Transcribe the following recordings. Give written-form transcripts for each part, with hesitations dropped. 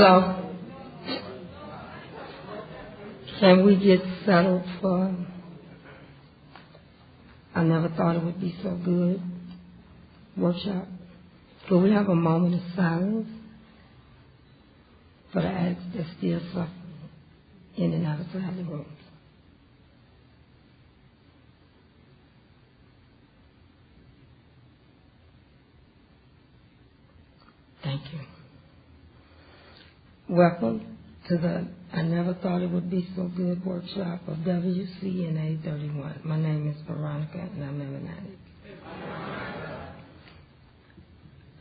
Hello. Can we get settled for I never thought it would be so good workshop? Could we have a moment of silence for the addicts that still suffer in and outside the rooms? Thank you. Welcome to the I Never Thought It Would Be So Good workshop of WCNA 31. My name is Veronica, and I'm an addict.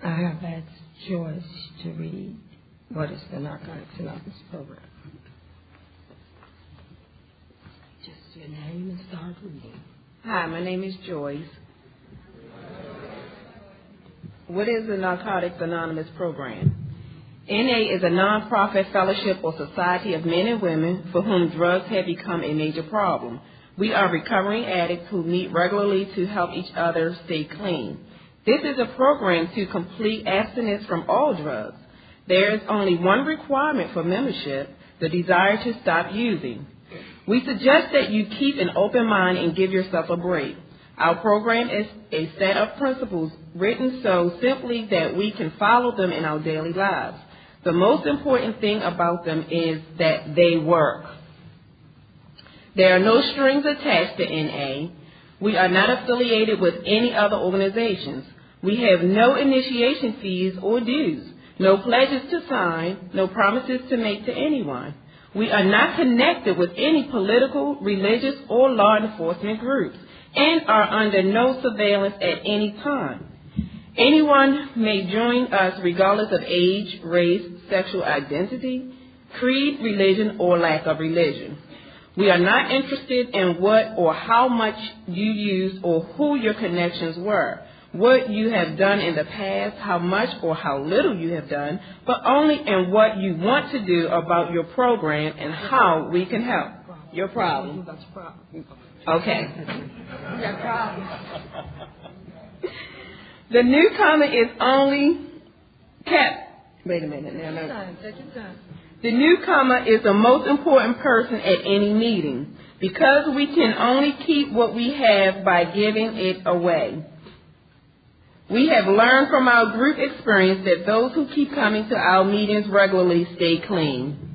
I have asked Joyce to read what is the Narcotics Anonymous program. Just your name and start reading. Hi, my name is Joyce. What is the Narcotics Anonymous program? NA is a nonprofit fellowship or society of men and women for whom drugs have become a major problem. We are recovering addicts who meet regularly to help each other stay clean. This is a program to complete abstinence from all drugs. There is only one requirement for membership, the desire to stop using. We suggest that you keep an open mind and give yourself a break. Our program is a set of principles written so simply that we can follow them in our daily lives. The most important thing about them is that they work. There are no strings attached to NA. We are not affiliated with any other organizations. We have no initiation fees or dues, no pledges to sign, no promises to make to anyone. We are not connected with any political, religious, or law enforcement groups and are under no surveillance at any time. Anyone may join us regardless of age, race, sexual identity, creed, religion, or lack of religion. We are not interested in what or how much you used or who your connections were, what you have done in the past, how much or how little you have done, but only in what you want to do about your program and how we can help. Your problem. Okay. Your problem. The newcomer is only kept. Wait a minute. Take your time. The newcomer is the most important person at any meeting because we can only keep what we have by giving it away. We have learned from our group experience that those who keep coming to our meetings regularly stay clean.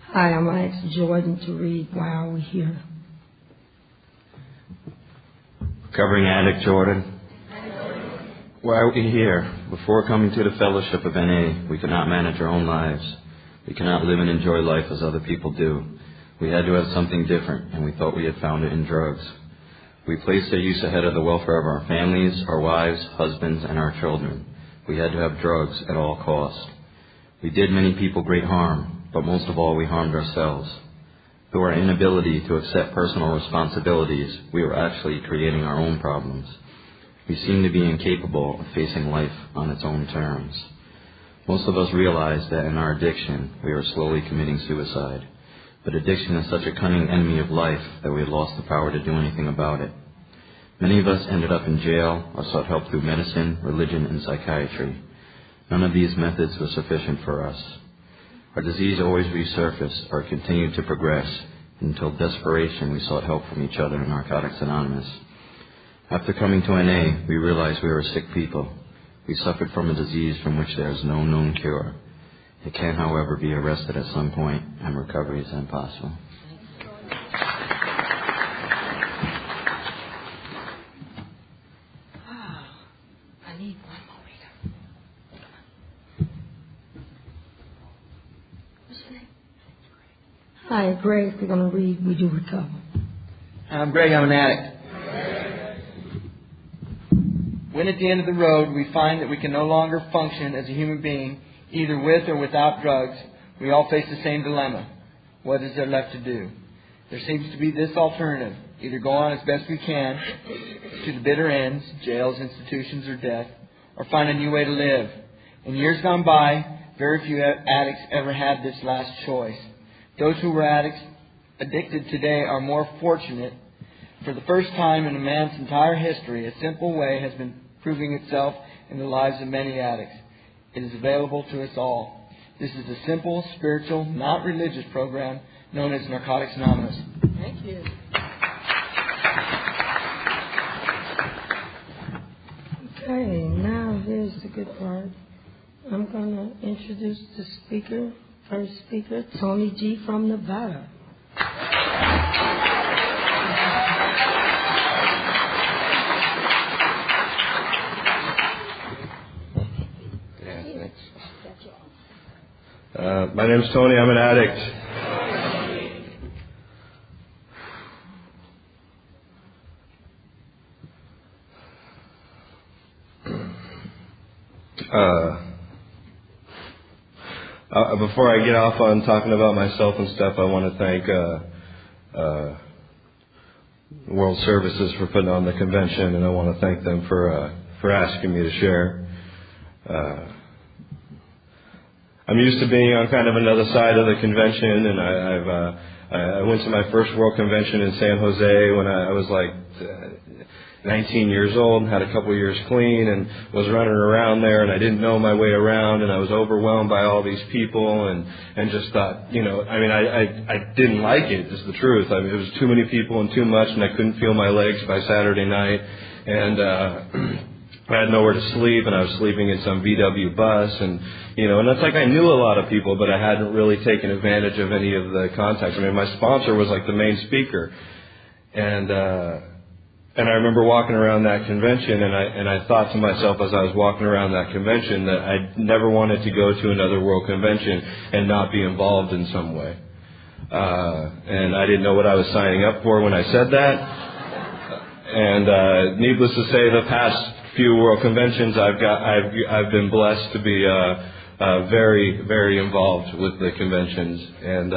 Hi, I'm going to ask Jordan to read Why Are We Here? Recovering addict Jordan. Why are we here? Before coming to the fellowship of NA, we could not manage our own lives. We cannot live and enjoy life as other people do. We had to have something different, and we thought we had found it in drugs. We placed their use ahead of the welfare of our families, our wives, husbands, and our children. We had to have drugs at all costs. We did many people great harm, but most of all we harmed ourselves. Through our inability to accept personal responsibilities, we were actually creating our own problems. We seemed to be incapable of facing life on its own terms. Most of us realized that in our addiction, we were slowly committing suicide. But addiction is such a cunning enemy of life that we had lost the power to do anything about it. Many of us ended up in jail or sought help through medicine, religion, and psychiatry. None of these methods were sufficient for us. Our disease always resurfaced or continued to progress until desperation we sought help from each other in Narcotics Anonymous. After coming to NA, we realized we were sick people. We suffered from a disease from which there is no known cure. It can, however, be arrested at some point, and recovery is impossible. I need one more reader. What's your name? Hi, Greg. We're going to read We Do Recover. I'm Greg. I'm an addict. When at the end of the road we find that we can no longer function as a human being, either with or without drugs, we all face the same dilemma. What is there left to do? There seems to be this alternative: either go on as best we can to the bitter ends, jails, institutions, or death, or find a new way to live. In years gone by, very few addicts ever had this last choice. Those who were addicts addicted today are more fortunate. For the first time in a man's entire history, a simple way has been proving itself in the lives of many addicts. It is available to us all. This is a simple, spiritual, not religious program known as Narcotics Anonymous. Thank you. Okay, now here's the good part. I'm going to introduce the speaker, first speaker, Tony G. from Nevada. Yeah, thanks. My name's Tony. I'm an addict. Before I get off on talking about myself and stuff, I want to thank World Services for putting on the convention, and I want to thank them for asking me to share. I'm used to being on kind of another side of the convention, and I went to my first World Convention in San Jose when I was like 19 years old and had a couple years clean and was running around there, and I didn't know my way around, and I was overwhelmed by all these people and just thought, I didn't like it, is the truth. I mean, it was too many people and too much, and I couldn't feel my legs by Saturday night, and I had nowhere to sleep, and I was sleeping in some VW bus, and it's like I knew a lot of people, but I hadn't really taken advantage of any of the contacts. I mean, my sponsor was like the main speaker, and I remember walking around that convention, and I thought to myself as I was walking around that convention that I never wanted to go to another World Convention and not be involved in some way. And I didn't know what I was signing up for when I said that. And needless to say, the past few World Conventions I've been blessed to be very, very involved with the conventions. And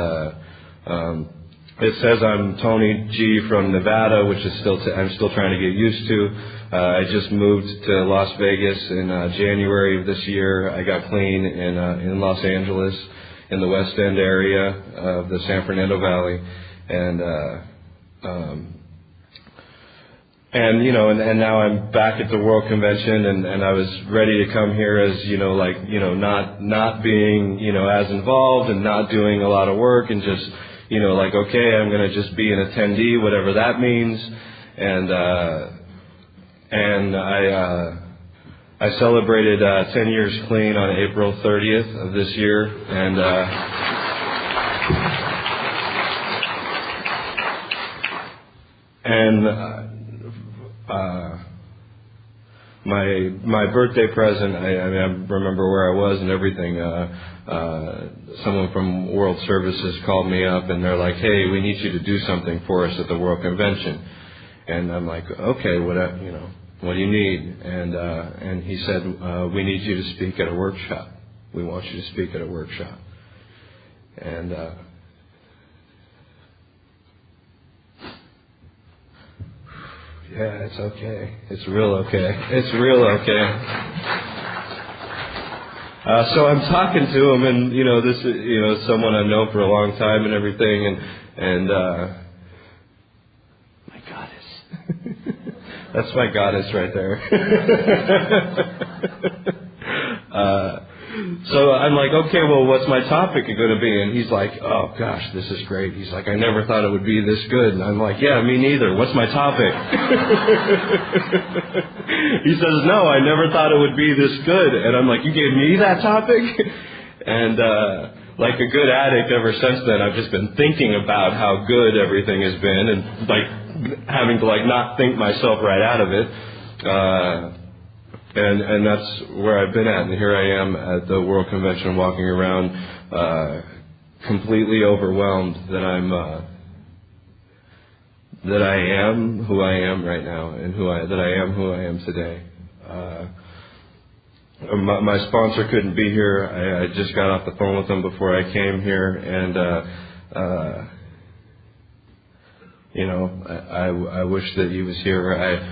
it says I'm Tony G. from Nevada, which is I'm still trying to get used to. I just moved to Las Vegas in January of this year. I got clean in Los Angeles, in the West End area of the San Fernando Valley, and now I'm back at the World Convention, and I was ready to come here as not being as involved and not doing a lot of work and just. Okay, I'm going to just be an attendee, whatever that means. And I celebrated 10 years clean on April 30th of this year. My birthday present, I remember where I was and everything. Someone from World Services called me up and they're like, "Hey, we need you to do something for us at the World Convention." And I'm like, "Okay, what do you need?" And he said, "We need you to speak at a workshop. We want you to speak at a workshop." And yeah, it's okay. It's real okay. It's real okay. So I'm talking to him, and this is someone I've known for a long time and everything, and my goddess, that's my goddess right there. So I'm like, okay, well, what's my topic going to be? And he's like, oh gosh, this is great. He's like, I never thought it would be this good. And I'm like, yeah, me neither. What's my topic? He says, no, I never thought it would be this good. And I'm like, you gave me that topic? And like a good addict, ever since then, I've just been thinking about how good everything has been, and like having to like not think myself right out of it. And that's where I've been at, and here I am at the World Convention, walking around, completely overwhelmed that I am who I am right now, and that I am who I am today. My sponsor couldn't be here. I just got off the phone with him before I came here, and I wish that he was here.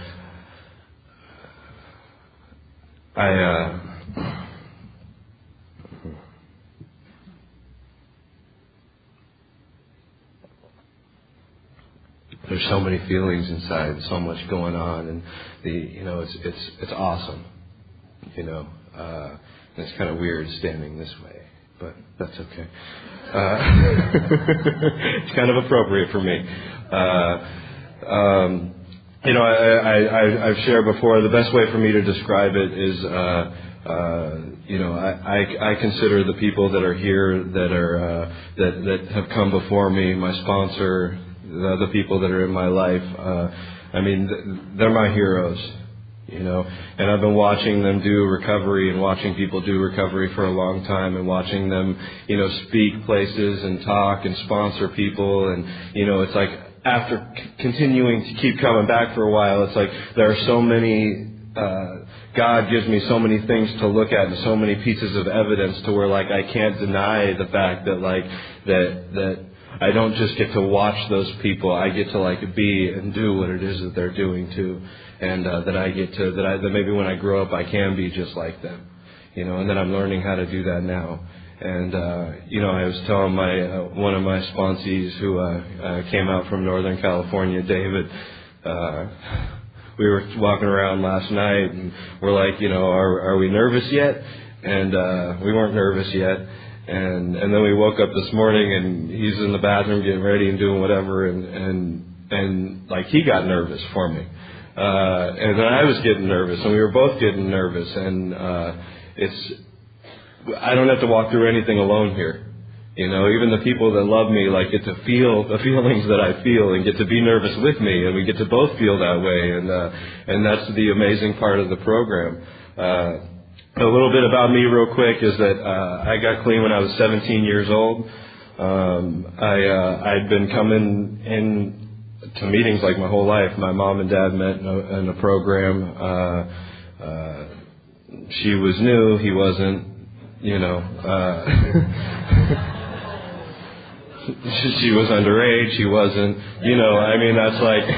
there's so many feelings inside, so much going on, and it's awesome. It's kind of weird standing this way, but that's okay. It's kind of appropriate for me. I've shared before, the best way for me to describe it is, I consider the people that are here that have come before me, my sponsor, the people that are in my life. They're my heroes. And I've been watching them do recovery and watching people do recovery for a long time, and watching them, speak places and talk and sponsor people. And, it's like after continuing to keep coming back for a while, it's like there are so many, God gives me so many things to look at and so many pieces of evidence to where, like, I can't deny the fact that, like, that I don't just get to watch those people. I get to, like, be and do what it is that they're doing too. And that maybe when I grow up I can be just like them, and that I'm learning how to do that now. And I was telling one of my sponsees who came out from Northern California, David. We were walking around last night, and we're like, are we nervous yet? And we weren't nervous yet. And then we woke up this morning, and he's in the bathroom getting ready and doing whatever, and like he got nervous for me. And then I was getting nervous, and we were both getting nervous. And I don't have to walk through anything alone here. Even the people that love me, like, get to feel the feelings that I feel and get to be nervous with me, and we get to both feel that way. And that's the amazing part of the program. A little bit about me real quick is that I got clean when I was 17 years old. I'd been coming in to meetings like my whole life. My mom and dad met in a program. She was new, he wasn't, she was underage, he wasn't, that's like,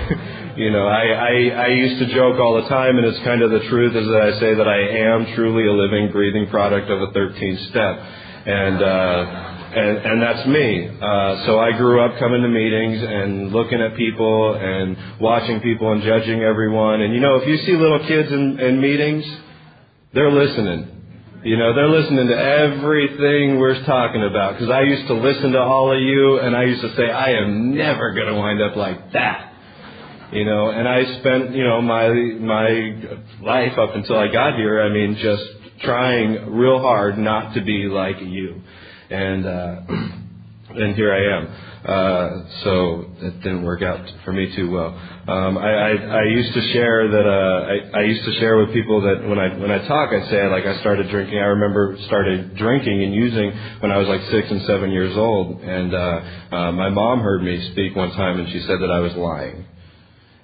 I used to joke all the time, and it's kind of the truth, is that I say that I am truly a living, breathing product of a 13th step. And that's me. So I grew up coming to meetings and looking at people and watching people and judging everyone. And if you see little kids in meetings, they're listening. They're listening to everything we're talking about. Because I used to listen to all of you, and I used to say, I am never going to wind up like that. And I spent, my life up until I got here, just trying real hard not to be like you. And here I am. So it didn't work out for me too well. I used to share that I used to share with people that when I talk, I say I started drinking. I remember started drinking and using when I was like 6 and 7 years old. And my mom heard me speak one time, and she said that I was lying.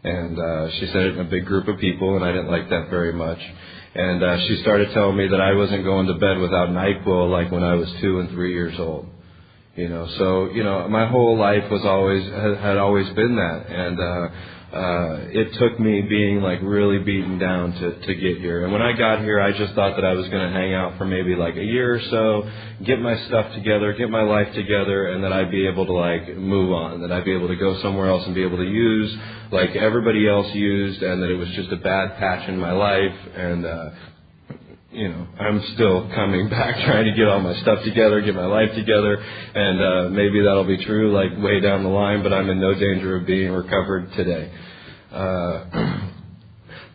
And she said it in a big group of people, and I didn't like that very much. And she started telling me that I wasn't going to bed without NyQuil like when I was 2 and 3 years old. So my whole life had always been that. And it took me being like really beaten down to get here. And when I got here, I just thought that I was going to hang out for maybe like a year or so, get my stuff together, get my life together, and that I'd be able to like move on, that I'd be able to go somewhere else and be able to use like everybody else used, and that it was just a bad patch in my life. And I'm still coming back, trying to get all my stuff together, get my life together, and maybe that'll be true like way down the line, but I'm in no danger of being recovered today.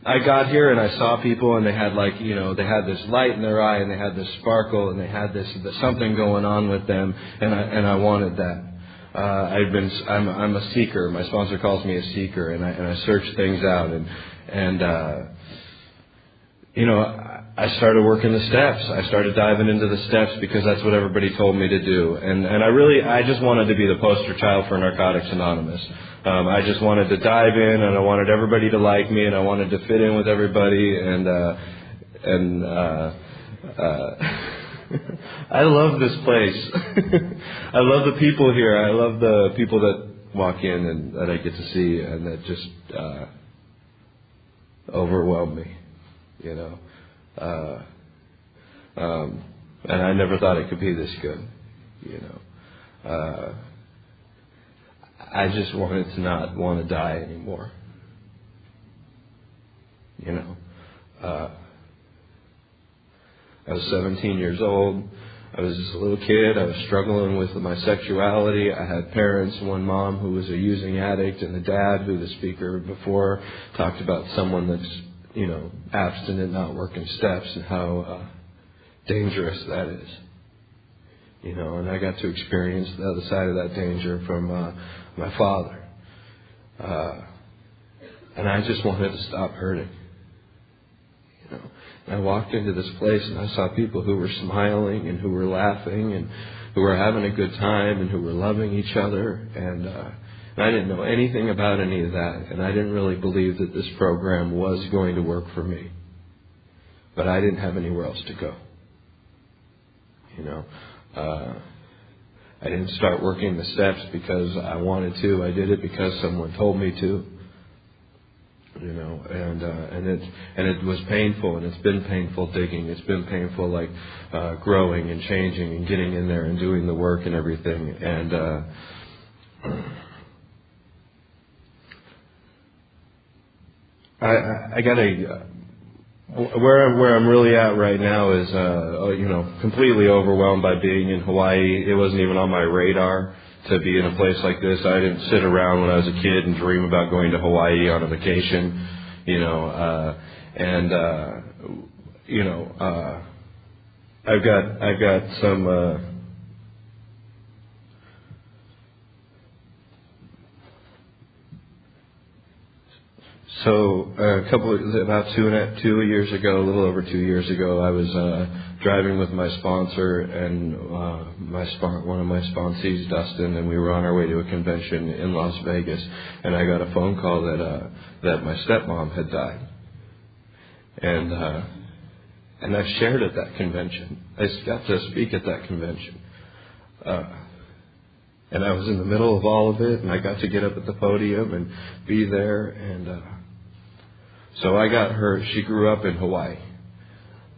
I got here and I saw people, and they had like, they had this light in their eye, and they had this sparkle, and they had this something going on with them, and I wanted that. I'm a seeker. My sponsor calls me a seeker, and I search things out, and I started working the steps. I started diving into the steps because that's what everybody told me to do. And I just wanted to be the poster child for Narcotics Anonymous. I just wanted to dive in, and I wanted everybody to like me, and I wanted to fit in with everybody. And I love this place. I love the people here. I love the people that walk in and that I get to see, and that just overwhelm me, and I never thought it could be this good, I just wanted to not want to die anymore. You know, I was 17 years old. I was just a little kid. I was struggling with my sexuality. I had parents, one mom who was a using addict, and a dad who the speaker before talked about someone that's, you know, abstinent, not working steps, and how dangerous that is. You know, and I got to experience the other side of that danger from my father. And I just wanted to stop hurting. You know, and I walked into this place and I saw people who were smiling and who were laughing and who were having a good time and who were loving each other. And I didn't know anything about any of that. And I didn't really believe that this program was going to work for me. But I didn't have anywhere else to go. You know, I didn't start working the steps because I wanted to. I did it because someone told me to. You know, and it was painful, and it's been painful digging. It's been painful, like growing and changing and getting in there and doing the work and everything. And I got where I'm really at right now is you know, completely overwhelmed by being in Hawaii. It wasn't even on my radar to be in a place like this. I didn't sit around when I was a kid and dream about going to Hawaii on a vacation, you know, you know, I've got some So about 2 years ago, a little over 2 years ago, I was driving with my sponsor and one of my sponsees, Dustin, and we were on our way to a convention in Las Vegas, and I got a phone call that my stepmom had died, and I shared at that convention. I got to speak at that convention. And I was in the middle of all of it, and I got to get up at the podium and be there. And so I got her. She grew up in Hawaii.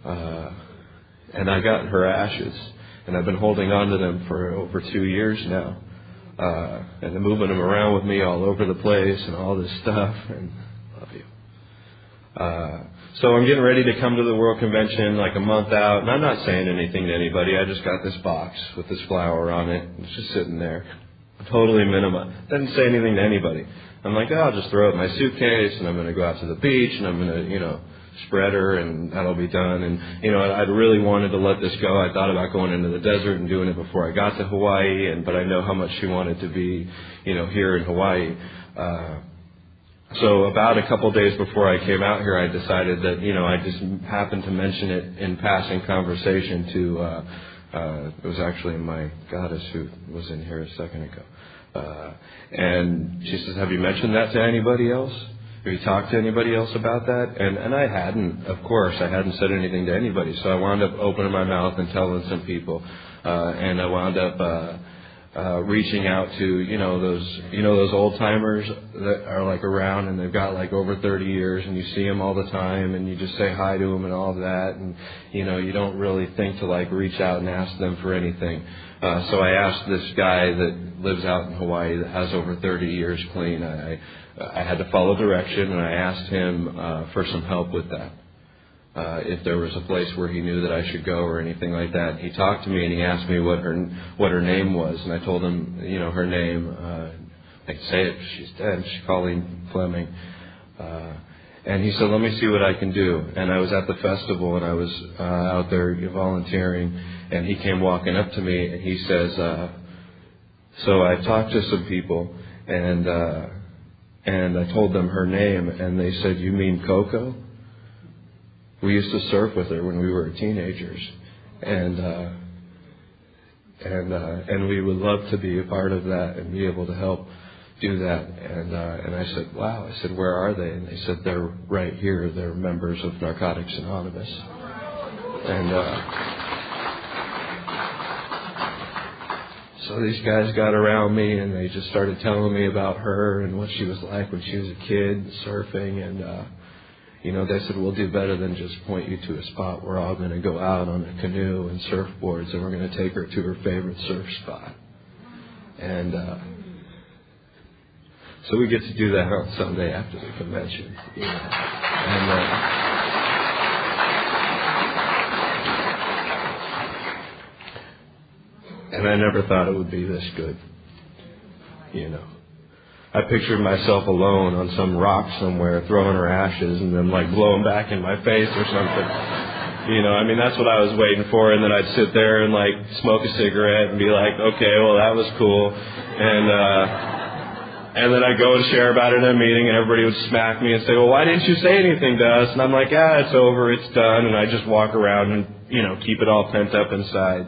And I got her ashes. And I've been holding on to them for over 2 years now. And I'm moving them around with me all over the place and all this stuff. And love you. So I'm getting ready to come to the World Convention like a month out, and I'm not saying anything to anybody. I just got this box with this flower on it. It's just sitting there, totally minimal. Doesn't say anything to anybody. I'm like, I'll just throw it in my suitcase, and I'm going to go out to the beach, and I'm going to, you know, spread her, and that'll be done. And, you know, I'd really wanted to let this go. I thought about going into the desert and doing it before I got to Hawaii, but I know how much she wanted to be, you know, here in Hawaii. So about a couple of days before I came out here, I decided that, you know, I just happened to mention it in passing conversation to, it was actually my goddess who was in here a second ago. And she says, have you mentioned that to anybody else? Have you talked to anybody else about that? And I hadn't, of course, I hadn't said anything to anybody. So I wound up opening my mouth and telling some people. And I wound up, reaching out to, those old timers that are like around and they've got like over 30 years and you see them all the time and you just say hi to them and all of that. And, you know, you don't really think to like reach out and ask them for anything. So I asked this guy that lives out in Hawaii that has over 30 years clean. I had to follow direction and I asked him for some help with that. If there was a place where he knew that I should go or anything like that. He talked to me and he asked me what her name was, and I told him, you know, her name. I can say it. She's dead. She's Colleen Fleming. And he said, "Let me see what I can do." And I was at the festival and I was out there volunteering, and he came walking up to me and he says, "So I talked to some people and I told them her name, and they said, 'You mean Coco?' We used to surf with her when we were teenagers, and we would love to be a part of that and be able to help do that." And I said, "Wow." I said, "Where are they?" And they said, "They're right here. They're members of Narcotics Anonymous." And so these guys got around me and they just started telling me about her and what she was like when she was a kid surfing, and you know, they said, "We'll do better than just point you to a spot. We're all going to go out on a canoe and surfboards, and we're going to take her to her favorite surf spot." And So we get to do that on Sunday after the convention. You know. And I never thought it would be this good. You know. I pictured myself alone on some rock somewhere, throwing her ashes and then like blowing back in my face or something. You know, I mean, that's what I was waiting for. And then I'd sit there and like smoke a cigarette and be like, okay, well, that was cool. And then I'd go and share about it in a meeting and everybody would smack me and say, well, why didn't you say anything to us? And I'm like, it's over, it's done. And I just walk around and, you know, keep it all pent up inside.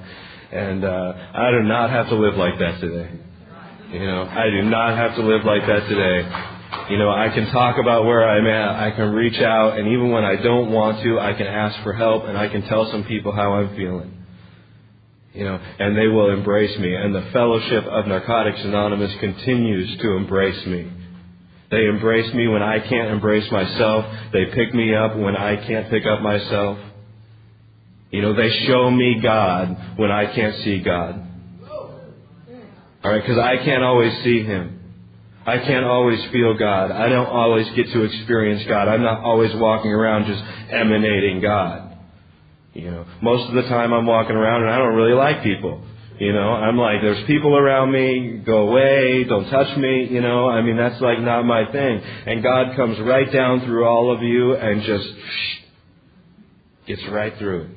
And I do not have to live like that today. You know, I do not have to live like that today. You know, I can talk about where I'm at. I can reach out, and even when I don't want to, I can ask for help, and I can tell some people how I'm feeling. You know, and they will embrace me. And the Fellowship of Narcotics Anonymous continues to embrace me. They embrace me when I can't embrace myself. They pick me up when I can't pick up myself. You know, they show me God when I can't see God. All right, because I can't always see Him. I can't always feel God. I don't always get to experience God. I'm not always walking around just emanating God. You know, most of the time I'm walking around and I don't really like people. You know, I'm like, there's people around me, go away, don't touch me. You know, I mean, that's like not my thing. And God comes right down through all of you and just gets right through it.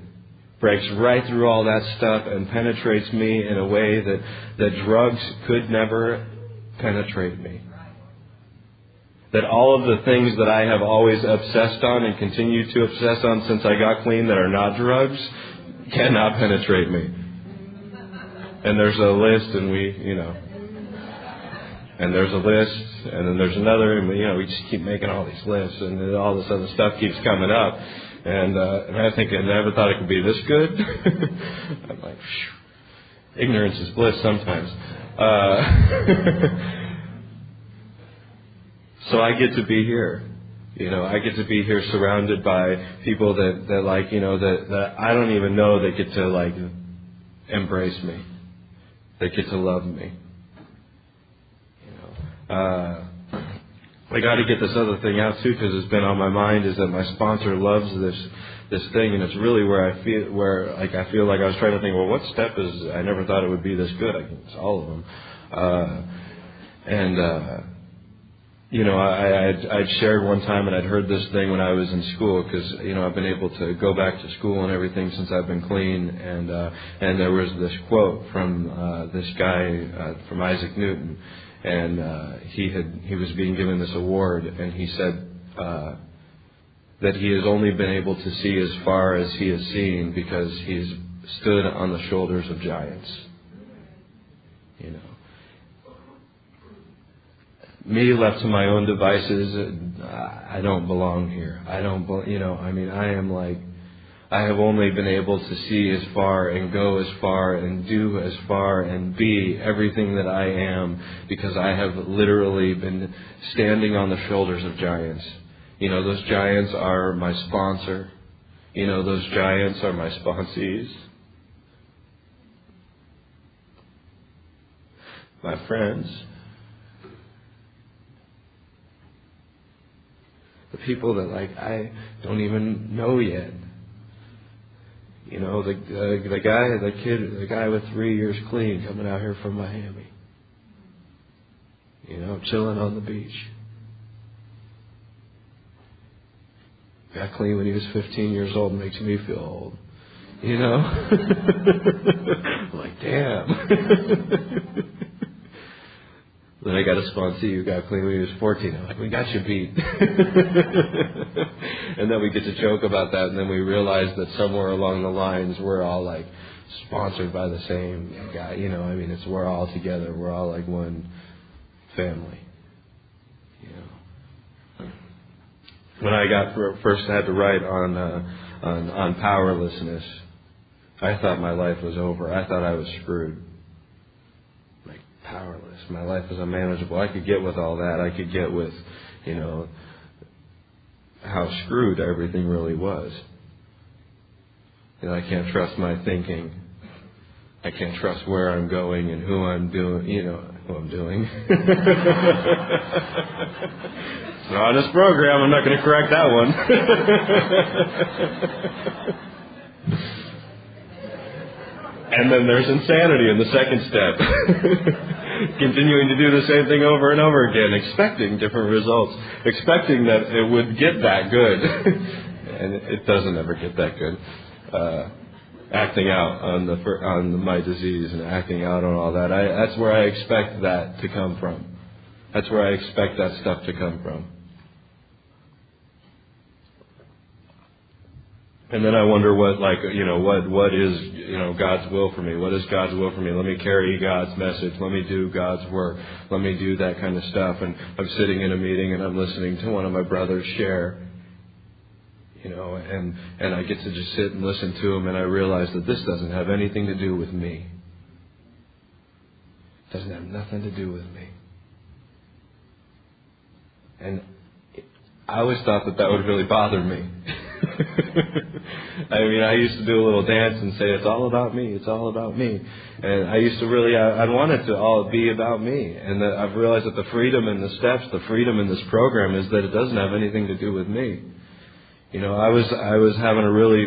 Breaks right through all that stuff and penetrates me in a way that drugs could never penetrate me. That all of the things that I have always obsessed on and continue to obsess on since I got clean that are not drugs cannot penetrate me. And there's a list, and and there's a list, and then there's another, and we just keep making all these lists, and then all this other stuff keeps coming up. And I think I never thought it could be this good. I'm like, phew. Ignorance is bliss sometimes. So I get to be here. You know, I get to be here surrounded by people that like, you know, that I don't even know that get to like embrace me. They get to love me. You know, I got to get this other thing out too, because it's been on my mind. Is that my sponsor loves this thing, and it's really where I feel like I was trying to think. Well, what step is? I never thought it would be this good. It's all of them, you know, I'd shared one time, and I'd heard this thing when I was in school, because you know I've been able to go back to school and everything since I've been clean, and there was this quote from this guy from Isaac Newton, and he was being given this award, and he said that he has only been able to see as far as he has seen because he's stood on the shoulders of giants. You know. Me left to my own devices, I don't belong here. I have only been able to see as far and go as far and do as far and be everything that I am because I have literally been standing on the shoulders of giants. You know, those giants are my sponsor. You know, those giants are my sponsees. My friends. The people that like I don't even know yet. You know, the guy with 3 years clean coming out here from Miami. You know, chilling on the beach. Got clean when he was 15 years old. Makes me feel old. You know? I'm like, damn. Then I got a sponsee who got clean when he was 14. I'm like, we got you beat. And then we get to joke about that, and then we realize that somewhere along the lines we're all like sponsored by the same guy. You know, I mean, we're all together. We're all like one family. You know. When I first had to write on powerlessness, I thought my life was over. I thought I was screwed. Powerless. My life is unmanageable. I could get with all that. I could get with, you know, how screwed everything really was. You know, I can't trust my thinking. I can't trust where I'm going and who I'm doing, you know, what I'm doing. It's an honest program. I'm not going to correct that one. And then there's insanity in the second step. Continuing to do the same thing over and over again, expecting different results, expecting that it would get that good. And it doesn't ever get that good. Acting out on my disease and acting out on all that. That's where I expect that to come from. That's where I expect that stuff to come from. And then I wonder what is, God's will for me? What is God's will for me? Let me carry God's message. Let me do God's work. Let me do that kind of stuff. And I'm sitting in a meeting and I'm listening to one of my brothers share, and I get to just sit and listen to him, and I realize that this doesn't have anything to do with me. It doesn't have nothing to do with me. And I always thought that would really bother me. I mean, I used to do a little dance and say, it's all about me, it's all about me. And I used to really, I want it to all be about me. And that I've realized that the freedom in the steps, the freedom in this program is that it doesn't have anything to do with me. I was having a really,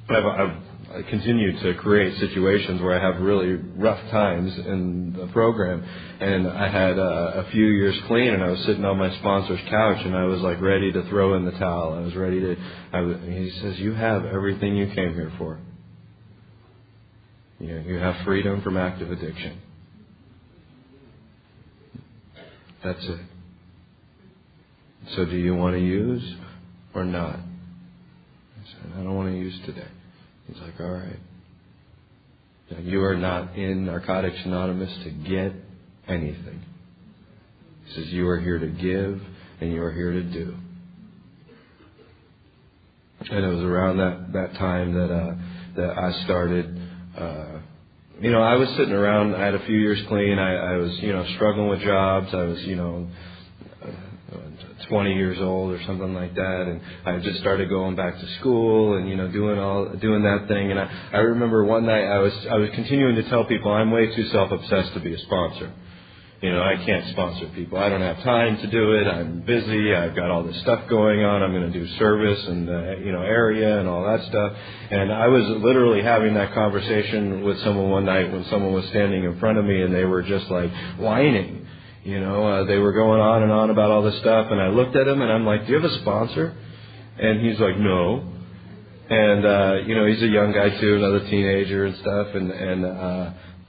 I continue to create situations where I have really rough times in the program. And I had a few years clean, and I was sitting on my sponsor's couch, and I was like ready to throw in the towel. I was ready to, he says, you have everything you came here for. You have freedom from active addiction. That's it. So do you want to use or not? I said, I don't want to use today. He's like, all right. Now, you are not in Narcotics Anonymous to get anything. He says, you are here to give and you are here to do. And it was around that time that I started, I was sitting around, I had a few years clean, I was, struggling with jobs, I was, 20 years old or something like that, and I just started going back to school and doing that thing. And I remember one night I was continuing to tell people I'm way too self-obsessed to be a sponsor. I can't sponsor people. I don't have time to do it. I'm busy. I've got all this stuff going on. I'm going to do service and area and all that stuff. And I was literally having that conversation with someone one night when someone was standing in front of me and they were just like whining. They were going on and on about all this stuff, and I looked at him and I'm like, do you have a sponsor? And he's like, no. And, he's a young guy too, another teenager and stuff, and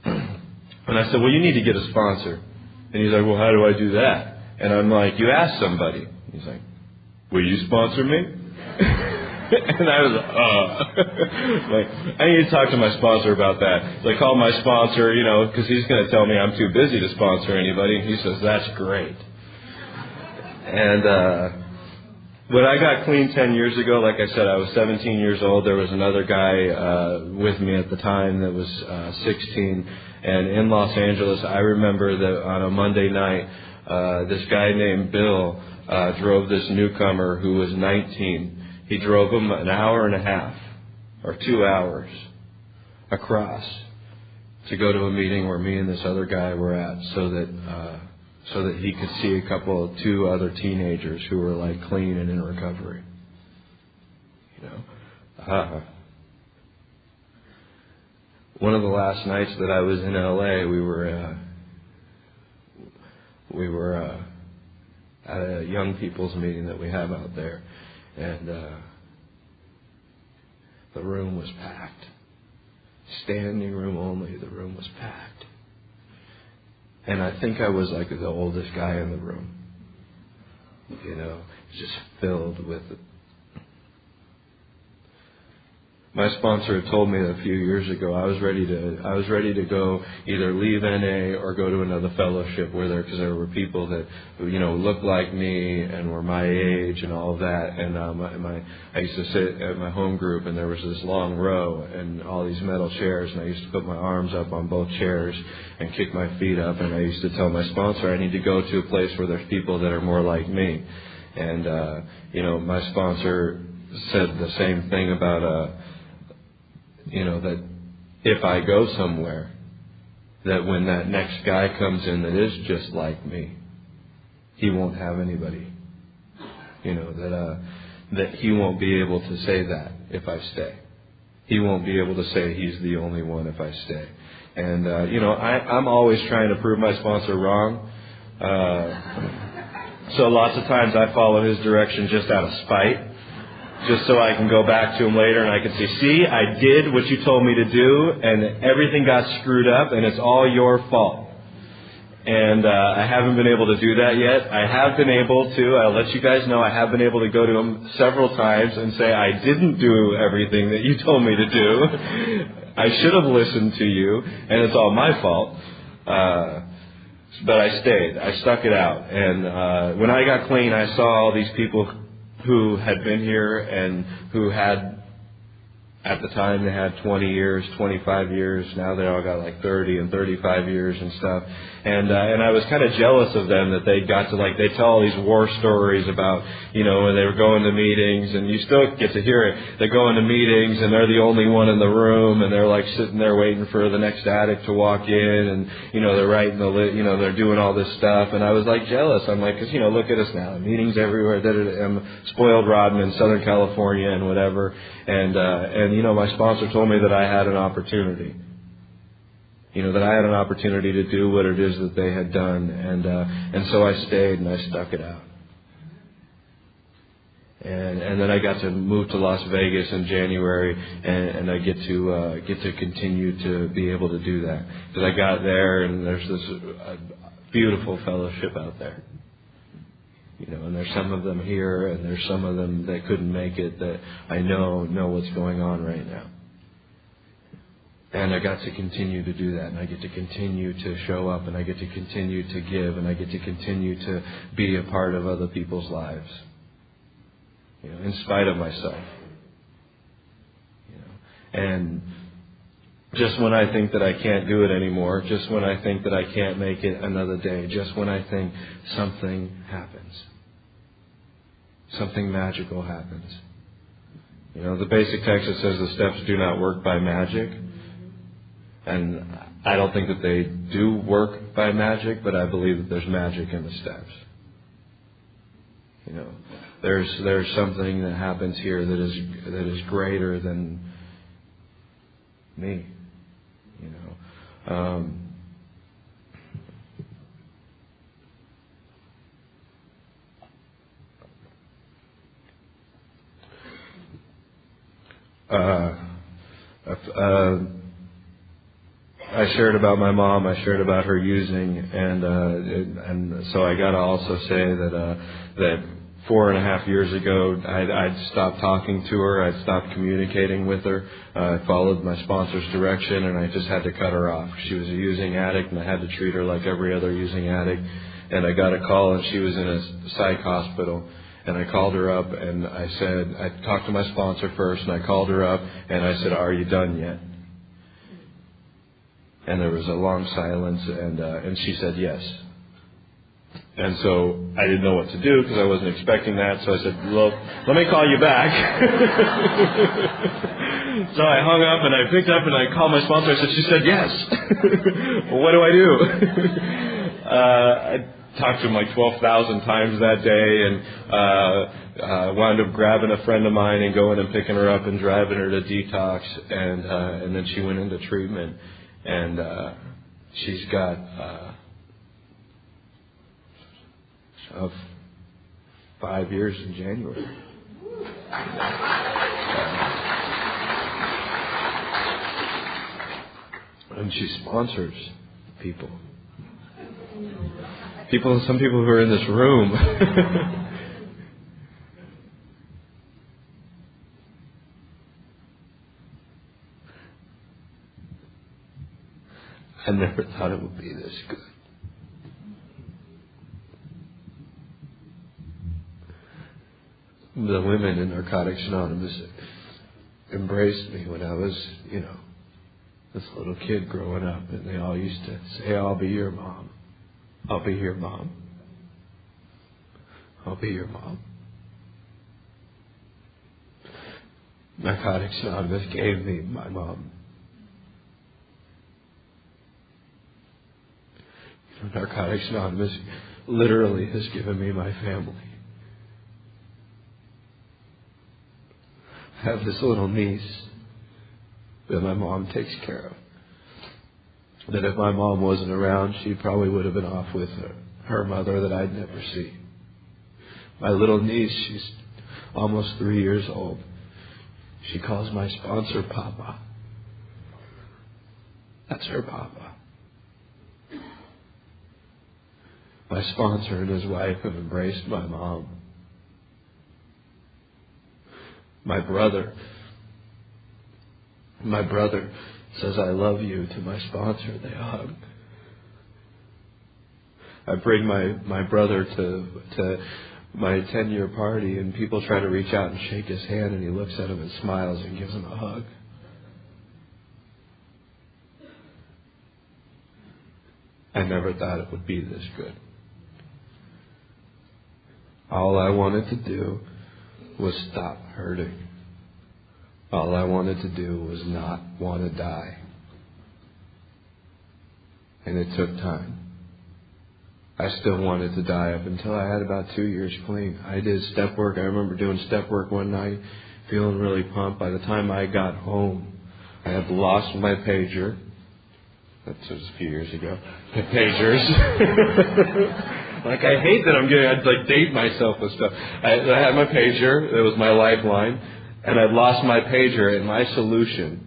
I said, well, you need to get a sponsor. And he's like, well, how do I do that? And I'm like, you ask somebody. He's like, will you sponsor me? And I was like, I need to talk to my sponsor about that. So I called my sponsor, because he's going to tell me I'm too busy to sponsor anybody. And he says, that's great. And when I got clean 10 years ago, like I said, I was 17 years old. There was another guy with me at the time that was 16. And in Los Angeles, I remember that on a Monday night, this guy named Bill drove this newcomer who was 19. He drove him an hour and a half or 2 hours across to go to a meeting where me and this other guy were at, so that he could see two other teenagers who were like clean and in recovery. One of the last nights that I was in LA, we were at a young people's meeting that we have out there. And the room was packed. Standing room only, the room was packed. And I think I was like the oldest guy in the room. Just filled with it. My sponsor had told me that a few years ago I was ready to go either leave NA or go to another fellowship because there were people that looked like me and were my age and all of that. And I used to sit at my home group, and there was this long row and all these metal chairs, and I used to put my arms up on both chairs and kick my feet up, and I used to tell my sponsor I need to go to a place where there's people that are more like me. And my sponsor said the same thing about that if I go somewhere, that when that next guy comes in that is just like me, he won't have anybody. That he won't be able to say that if I stay. He won't be able to say he's the only one if I stay. And, I'm always trying to prove my sponsor wrong. So lots of times I follow his direction just out of spite, just so I can go back to him later and I can say, see, I did what you told me to do, and everything got screwed up, and it's all your fault. And I haven't been able to do that yet. I have been able to, I'll let you guys know, I have been able to go to him several times and say, I didn't do everything that you told me to do. I should have listened to you, and it's all my fault. But I stayed. I stuck it out. And when I got clean, I saw all these people who had been here and who had, at the time, they had 20 years, 25 years. Now they all got like 30 and 35 years and stuff. And I was kind of jealous of them that they got to, they tell all these war stories about, when they were going to meetings, and you still get to hear it. They're going to meetings and they're the only one in the room, and they're sitting there waiting for the next addict to walk in, and, they're writing they're doing all this stuff. And I was jealous. I'm because, look at us now. Meetings everywhere. I'm spoiled rotten in Southern California and whatever. And my sponsor told me that I had an opportunity. That I had an opportunity to do what it is that they had done. And so I stayed and I stuck it out. And then I got to move to Las Vegas in January, and I get to continue to be able to do that. Because I got there, and there's this beautiful fellowship out there. And there's some of them here, and there's some of them that couldn't make it that I know what's going on right now. And I got to continue to do that, and I get to continue to show up, and I get to continue to give, and I get to continue to be a part of other people's lives, in spite of myself. And just when I think that I can't do it anymore, just when I think that I can't make it another day, just when I think something happens. Something magical happens. The basic text that says the steps do not work by magic. And I don't think that they do work by magic, but I believe that there's magic in the steps. There's something that happens here that is greater than me. I shared about my mom. I shared about her using, and so I got to also say that 4.5 years ago, I'd stopped talking to her. I'd stopped communicating with her. I followed my sponsor's direction, and I just had to cut her off. She was a using addict, and I had to treat her like every other using addict. And I got a call, and she was in a psych hospital. And I called her up, and I talked to my sponsor first, and I called her up, and I said, "Are you done yet?" And there was a long silence, and she said yes. And so I didn't know what to do because I wasn't expecting that. So I said, "Well, let me call you back." So I hung up and I picked up and I called my sponsor. I said, "She said yes." Well, what do I do? I talked to him 12,000 times that day, and wound up grabbing a friend of mine and going and picking her up and driving her to detox, and then she went into treatment, and she's got of 5 years in January. And she sponsors people. Some people who are in this room. I never thought it would be this good. The women in Narcotics Anonymous embraced me when I was, this little kid growing up, and they all used to say, "I'll be your mom. I'll be your mom. I'll be your mom." Narcotics Anonymous gave me my mom. Narcotics Anonymous literally has given me my family. I have this little niece that my mom takes care of. That if my mom wasn't around, she probably would have been off with her mother that I'd never see. My little niece, she's almost 3 years old. She calls my sponsor Papa. That's her Papa. My sponsor and his wife have embraced my mom. My brother says I love you to my sponsor. They hug. I bring my brother to my 10-year party, and people try to reach out and shake his hand, and he looks at him and smiles and gives him a hug. I never thought it would be this good. All I wanted to do was stop hurting. All I wanted to do was not want to die. And it took time. I still wanted to die up until I had about 2 years clean. I did step work. I remember doing step work one night, feeling really pumped. By the time I got home, I had lost my pager. That was a few years ago. The pagers. Like, I hate that I'd date myself with stuff. I had my pager. It was my lifeline. And I'd lost my pager, and my solution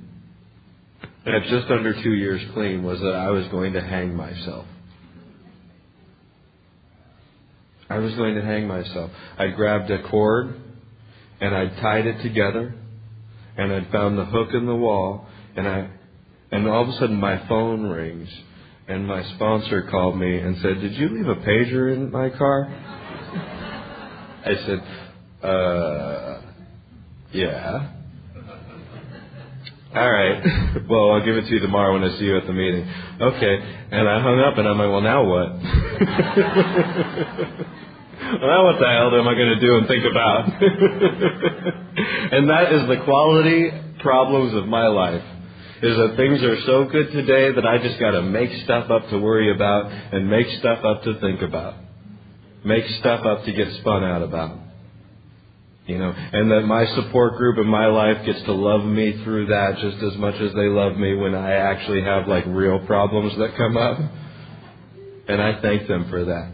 at just under 2 years clean was that I was going to hang myself. I was going to hang myself. I grabbed a cord, and I tied it together, and I found the hook in the wall, and all of a sudden my phone rings, and my sponsor called me and said, "Did you leave a pager in my car?" I said, yeah. All right. Well, I'll give it to you tomorrow when I see you at the meeting. Okay. And I hung up, and I'm like, well, now what? Well, now what the hell am I going to do and think about? And that is the quality problems of my life, is that things are so good today that I just got to make stuff up to worry about and make stuff up to think about. Make stuff up to get spun out about. And that my support group in my life gets to love me through that just as much as they love me when I actually have real problems that come up. And I thank them for that.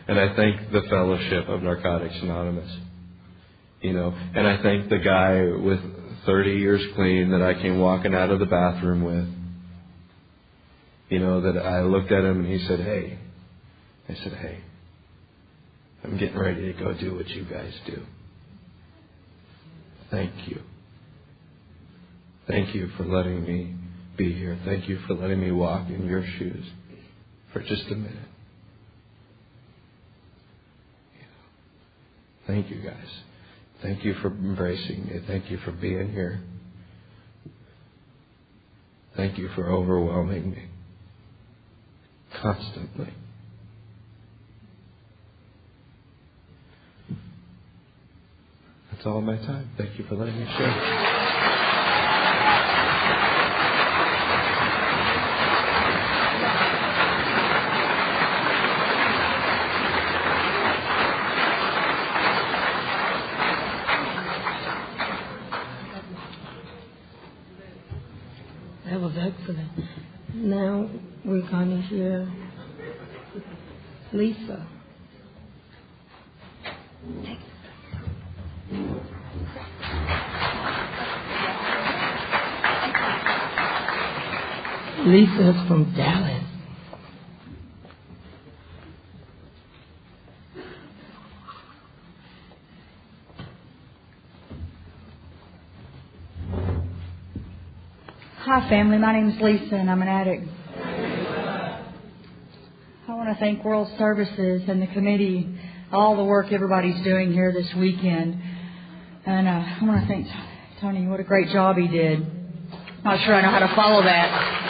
And I thank the fellowship of Narcotics Anonymous. And I thank the guy with 30 years clean that I came walking out of the bathroom with. That I looked at him and he said, "Hey." I said, "Hey, I'm getting ready to go do what you guys do. Thank you. Thank you for letting me be here. Thank you for letting me walk in your shoes for just a minute. Thank you, guys. Thank you for embracing me. Thank you for being here. Thank you for overwhelming me constantly. That's all my time. Thank you for letting me share. That was excellent. Now we're going to hear Lisa. Lisa is from Dallas. Hi, family. My name is Lisa, and I'm an addict. I want to thank World Services and the committee, all the work everybody's doing here this weekend. And I want to thank Tony. What a great job he did. Not sure I know how to follow that.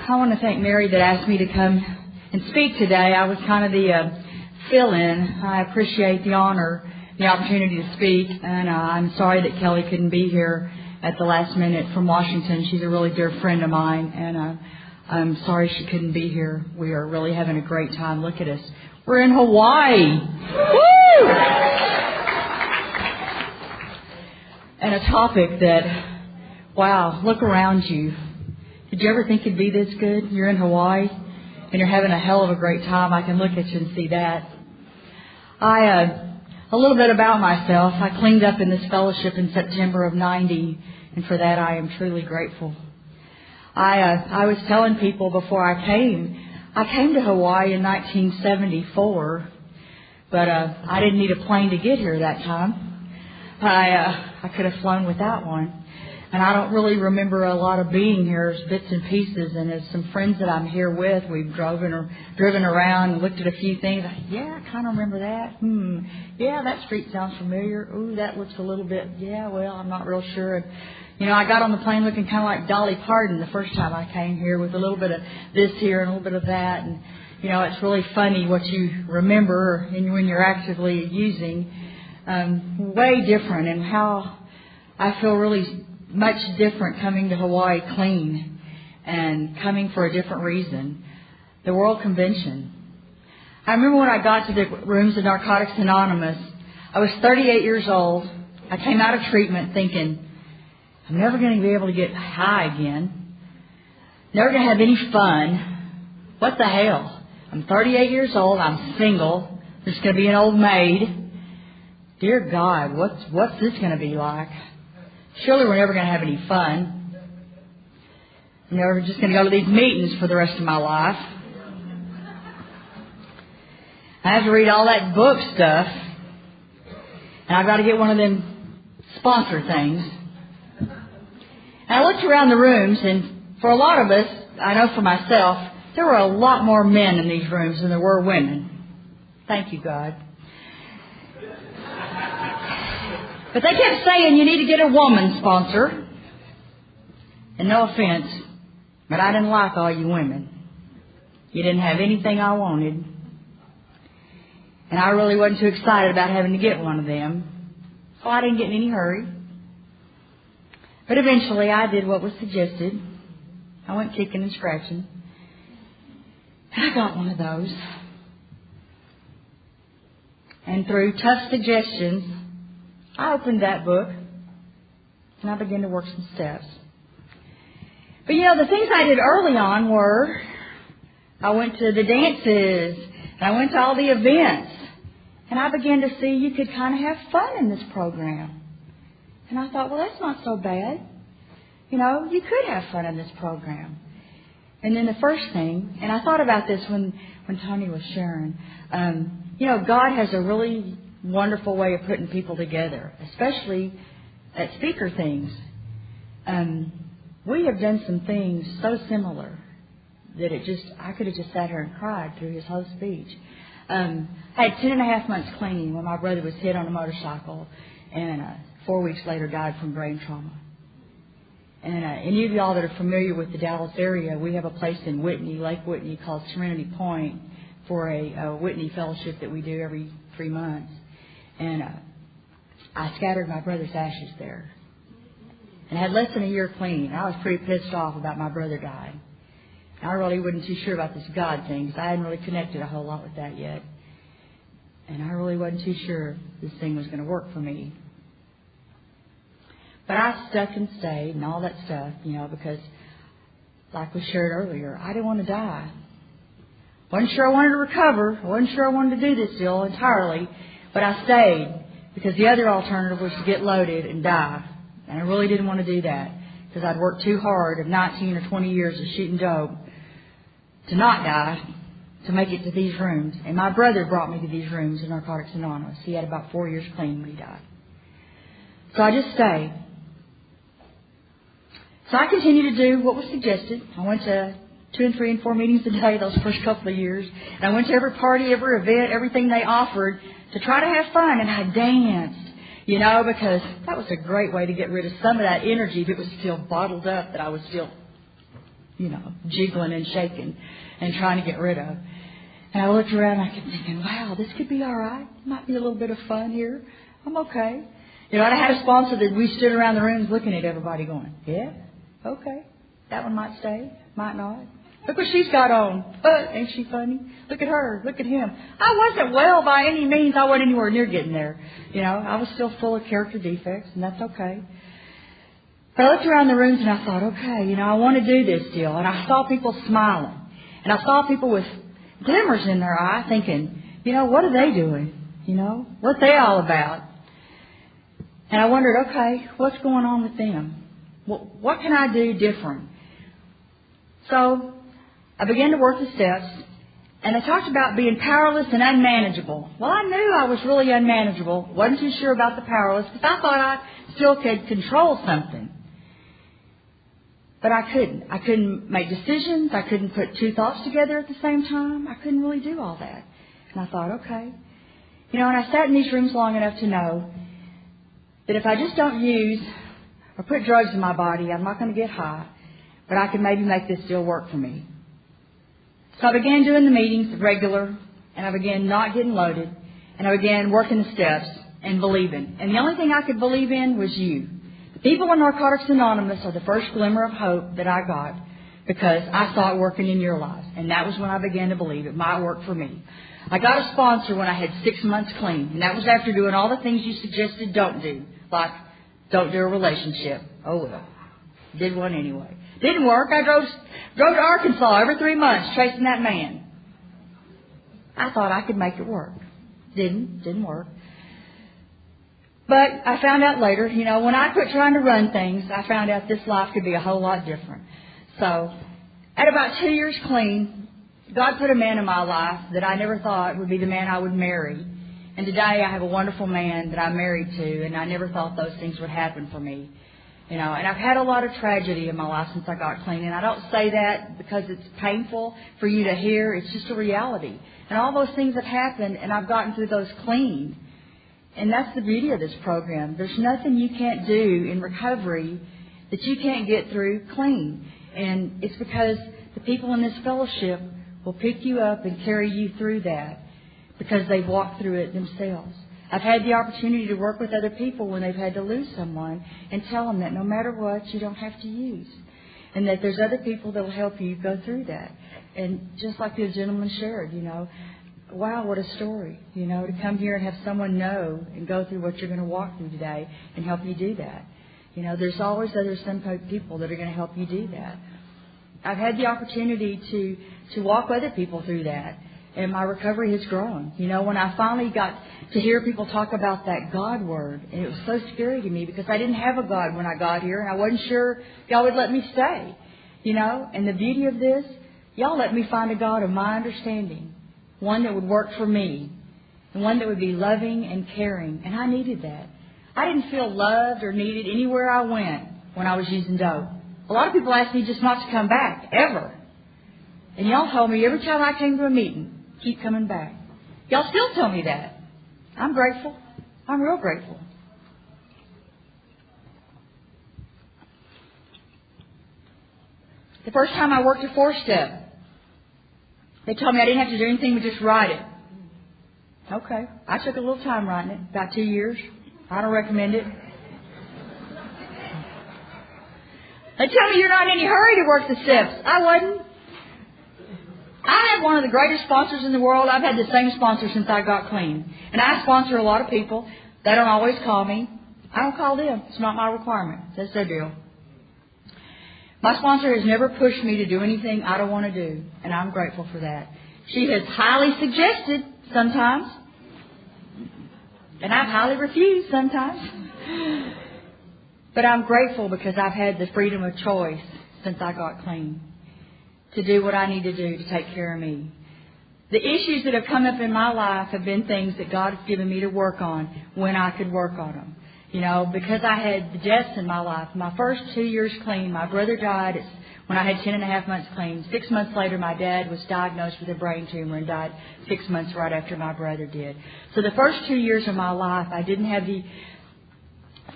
I want to thank Mary that asked me to come and speak today. I was kind of the fill-in. I appreciate the honor, the opportunity to speak, and I'm sorry that Kelly couldn't be here. at the last minute from Washington. She's a really dear friend of mine, and I'm sorry she couldn't be here. We are really having a great time. Look at us. We're in Hawaii. Woo! And a topic that, wow, look around you. Did you ever think it'd be this good? You're in Hawaii, and you're having a hell of a great time. I can look at you and see that. A little bit about myself. I cleaned up in this fellowship in September of '90, and for that I am truly grateful. I was telling people before I came to Hawaii in 1974, but I didn't need a plane to get here that time. I could have flown without one. And I don't really remember a lot of being here as bits and pieces. And as some friends that I'm here with, we've driven around and looked at a few things. Yeah, I kind of remember that. Yeah, that street sounds familiar. Ooh, that looks a little bit, yeah, well, I'm not real sure. And, you know, I got on the plane looking kind of like Dolly Parton the first time I came here, with a little bit of this here and a little bit of that. And, you know, it's really funny what you remember and when you're actively using. Way different, and how I feel really much different coming to Hawaii clean and coming for a different reason. The World Convention. I remember when I got to the rooms of Narcotics Anonymous, I was 38 years old. I came out of treatment thinking, I'm never going to be able to get high again. Never going to have any fun. What the hell? I'm 38 years old. I'm single. There's going to be an old maid. Dear God, what's this going to be like? Surely we're never going to have any fun. I'm never just going to go to these meetings for the rest of my life. I have to read all that book stuff. And I've got to get one of them sponsor things. And I looked around the rooms, and for a lot of us, I know for myself, there were a lot more men in these rooms than there were women. Thank you, God. But they kept saying you need to get a woman sponsor. And no offense, but I didn't like all you women. You didn't have anything I wanted. And I really wasn't too excited about having to get one of them. So I didn't get in any hurry. But eventually I did what was suggested. I went kicking and scratching. And I got one of those. And through tough suggestions, I opened that book, and I began to work some steps. But, you know, the things I did early on were, I went to the dances, and I went to all the events, and I began to see you could kind of have fun in this program. And I thought, well, that's not so bad. You know, you could have fun in this program. And then the first thing, and I thought about this when Tony was sharing, you know, God has a really wonderful way of putting people together, especially at speaker things. We have done some things so similar that I could have just sat here and cried through his whole speech. I had 10.5 months clean when my brother was hit on a motorcycle, and 4 weeks later died from brain trauma. And any of y'all that are familiar with the Dallas area, we have a place in Whitney, Lake Whitney, called Serenity Point, for a Whitney fellowship that we do every 3 months. And I scattered my brother's ashes there. And I had less than a year clean. I was pretty pissed off about my brother dying. I really wasn't too sure about this God thing, because I hadn't really connected a whole lot with that yet. And I really wasn't too sure this thing was going to work for me. But I stuck and stayed and all that stuff, you know, because, like we shared earlier, I didn't want to die. Wasn't sure I wanted to recover. Wasn't sure I wanted to do this deal entirely. But I stayed, because the other alternative was to get loaded and die. And I really didn't want to do that, because I'd worked too hard of 19 or 20 years of shooting dope to not die, to make it to these rooms. And my brother brought me to these rooms in Narcotics Anonymous. He had about 4 years clean when he died. So I just stayed. So I continued to do what was suggested. I went to 2 and 3 and 4 meetings a day those first couple of years. And I went to every party, every event, everything they offered to try to have fun. And I danced, you know, because that was a great way to get rid of some of that energy that was still bottled up, that I was still, you know, jiggling and shaking and trying to get rid of. And I looked around and I kept thinking, wow, this could be all right. Might be a little bit of fun here. I'm okay. You know, and I had a sponsor that we stood around the rooms looking at everybody going, yeah, okay, that one might stay, might not. Look what she's got on. Ain't she funny? Look at her. Look at him. I wasn't well by any means. I wasn't anywhere near getting there. You know, I was still full of character defects, and that's okay. But I looked around the rooms and I thought, okay, you know, I want to do this deal. And I saw people smiling. And I saw people with glimmers in their eye thinking, you know, what are they doing? You know, what they all about? And I wondered, okay, what's going on with them? What can I do different? So I began to work the steps, and I talked about being powerless and unmanageable. Well, I knew I was really unmanageable. Wasn't too sure about the powerless, because I thought I still could control something. But I couldn't. I couldn't make decisions. I couldn't put two thoughts together at the same time. I couldn't really do all that. And I thought, okay. You know, and I sat in these rooms long enough to know that if I just don't use or put drugs in my body, I'm not going to get high. But I can maybe make this deal work for me. So I began doing the meetings regular, and I began not getting loaded, and I began working the steps and believing. And the only thing I could believe in was you. The people in Narcotics Anonymous are the first glimmer of hope that I got because I saw it working in your lives. And that was when I began to believe it might work for me. I got a sponsor when I had 6 months clean, and that was after doing all the things you suggested don't do, like don't do a relationship. Oh, well. Did one anyway. Didn't work. I drove to Arkansas every 3 months chasing that man. I thought I could make it work. Didn't work. But I found out later, you know, when I quit trying to run things, I found out this life could be a whole lot different. So, at about 2 years clean, God put a man in my life that I never thought would be the man I would marry. And today I have a wonderful man that I'm married to, and I never thought those things would happen for me. You know, and I've had a lot of tragedy in my life since I got clean. And I don't say that because it's painful for you to hear. It's just a reality. And all those things have happened, and I've gotten through those clean. And that's the beauty of this program. There's nothing you can't do in recovery that you can't get through clean. And it's because the people in this fellowship will pick you up and carry you through that because they've walked through it themselves. I've had the opportunity to work with other people when they've had to lose someone and tell them that no matter what, you don't have to use. And that there's other people that will help you go through that. And just like the gentleman shared, you know, wow, what a story, you know, to come here and have someone know and go through what you're going to walk through today and help you do that. You know, there's always some people that are going to help you do that. I've had the opportunity to walk other people through that. And my recovery has grown. You know, when I finally got to hear people talk about that God word, and it was so scary to me because I didn't have a God when I got here, and I wasn't sure y'all would let me stay. You know, and the beauty of this, y'all let me find a God of my understanding, one that would work for me, and one that would be loving and caring, and I needed that. I didn't feel loved or needed anywhere I went when I was using dope. A lot of people ask me just not to come back, ever. And y'all told me every time I came to a meeting, keep coming back. Y'all still tell me that. I'm grateful. I'm real grateful. The first time I worked a 4-step, they told me I didn't have to do anything but just write it. Okay. I took a little time writing it, about 2 years. I don't recommend it. They tell me you're not in any hurry to work the steps. I wasn't. I have one of the greatest sponsors in the world. I've had the same sponsor since I got clean. And I sponsor a lot of people. They don't always call me. I don't call them. It's not my requirement. That's their deal. My sponsor has never pushed me to do anything I don't want to do. And I'm grateful for that. She has highly suggested sometimes. And I've highly refused sometimes. But I'm grateful because I've had the freedom of choice since I got clean to do what I need to do to take care of me. The issues that have come up in my life have been things that God has given me to work on when I could work on them. You know, because I had the deaths in my life. My first 2 years clean, my brother died when I had 10 and a half months clean. 6 months later, my dad was diagnosed with a brain tumor and died 6 months right after my brother did. So the first 2 years of my life, I didn't have the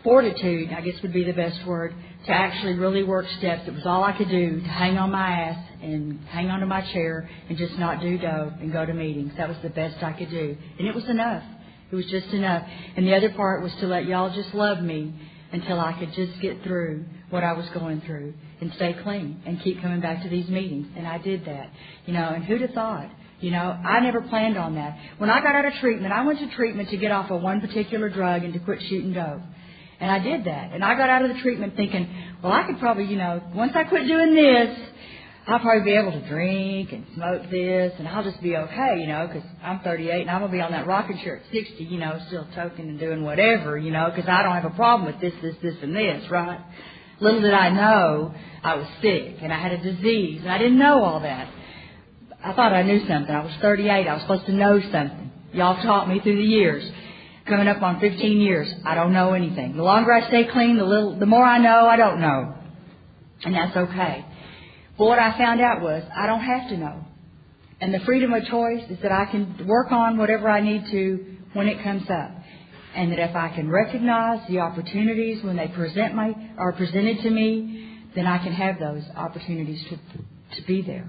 fortitude, I guess would be the best word, to actually really work steps. It was all I could do to hang on my ass and hang onto my chair and just not do dope and go to meetings. That was the best I could do. And it was enough. It was just enough. And the other part was to let y'all just love me until I could just get through what I was going through and stay clean and keep coming back to these meetings. And I did that. And who'd have thought? I never planned on that. When I got out of treatment, I went to treatment to get off of one particular drug and to quit shooting dope. And I did that. And I got out of the treatment thinking, well, I could probably, once I quit doing this, I'll probably be able to drink and smoke this, and I'll just be okay, because I'm 38 and I'm going to be on that rocking chair at 60, still toking and doing whatever, because I don't have a problem with this, and this, right? Little did I know I was sick and I had a disease, and I didn't know all that. I thought I knew something. I was 38. I was supposed to know something. Y'all taught me through the years. Coming up on 15 years, I don't know anything. The longer I stay clean, the more I know I don't know. And that's okay. But what I found out was I don't have to know. And the freedom of choice is that I can work on whatever I need to when it comes up. And that if I can recognize the opportunities when they are presented to me, then I can have those opportunities to be there.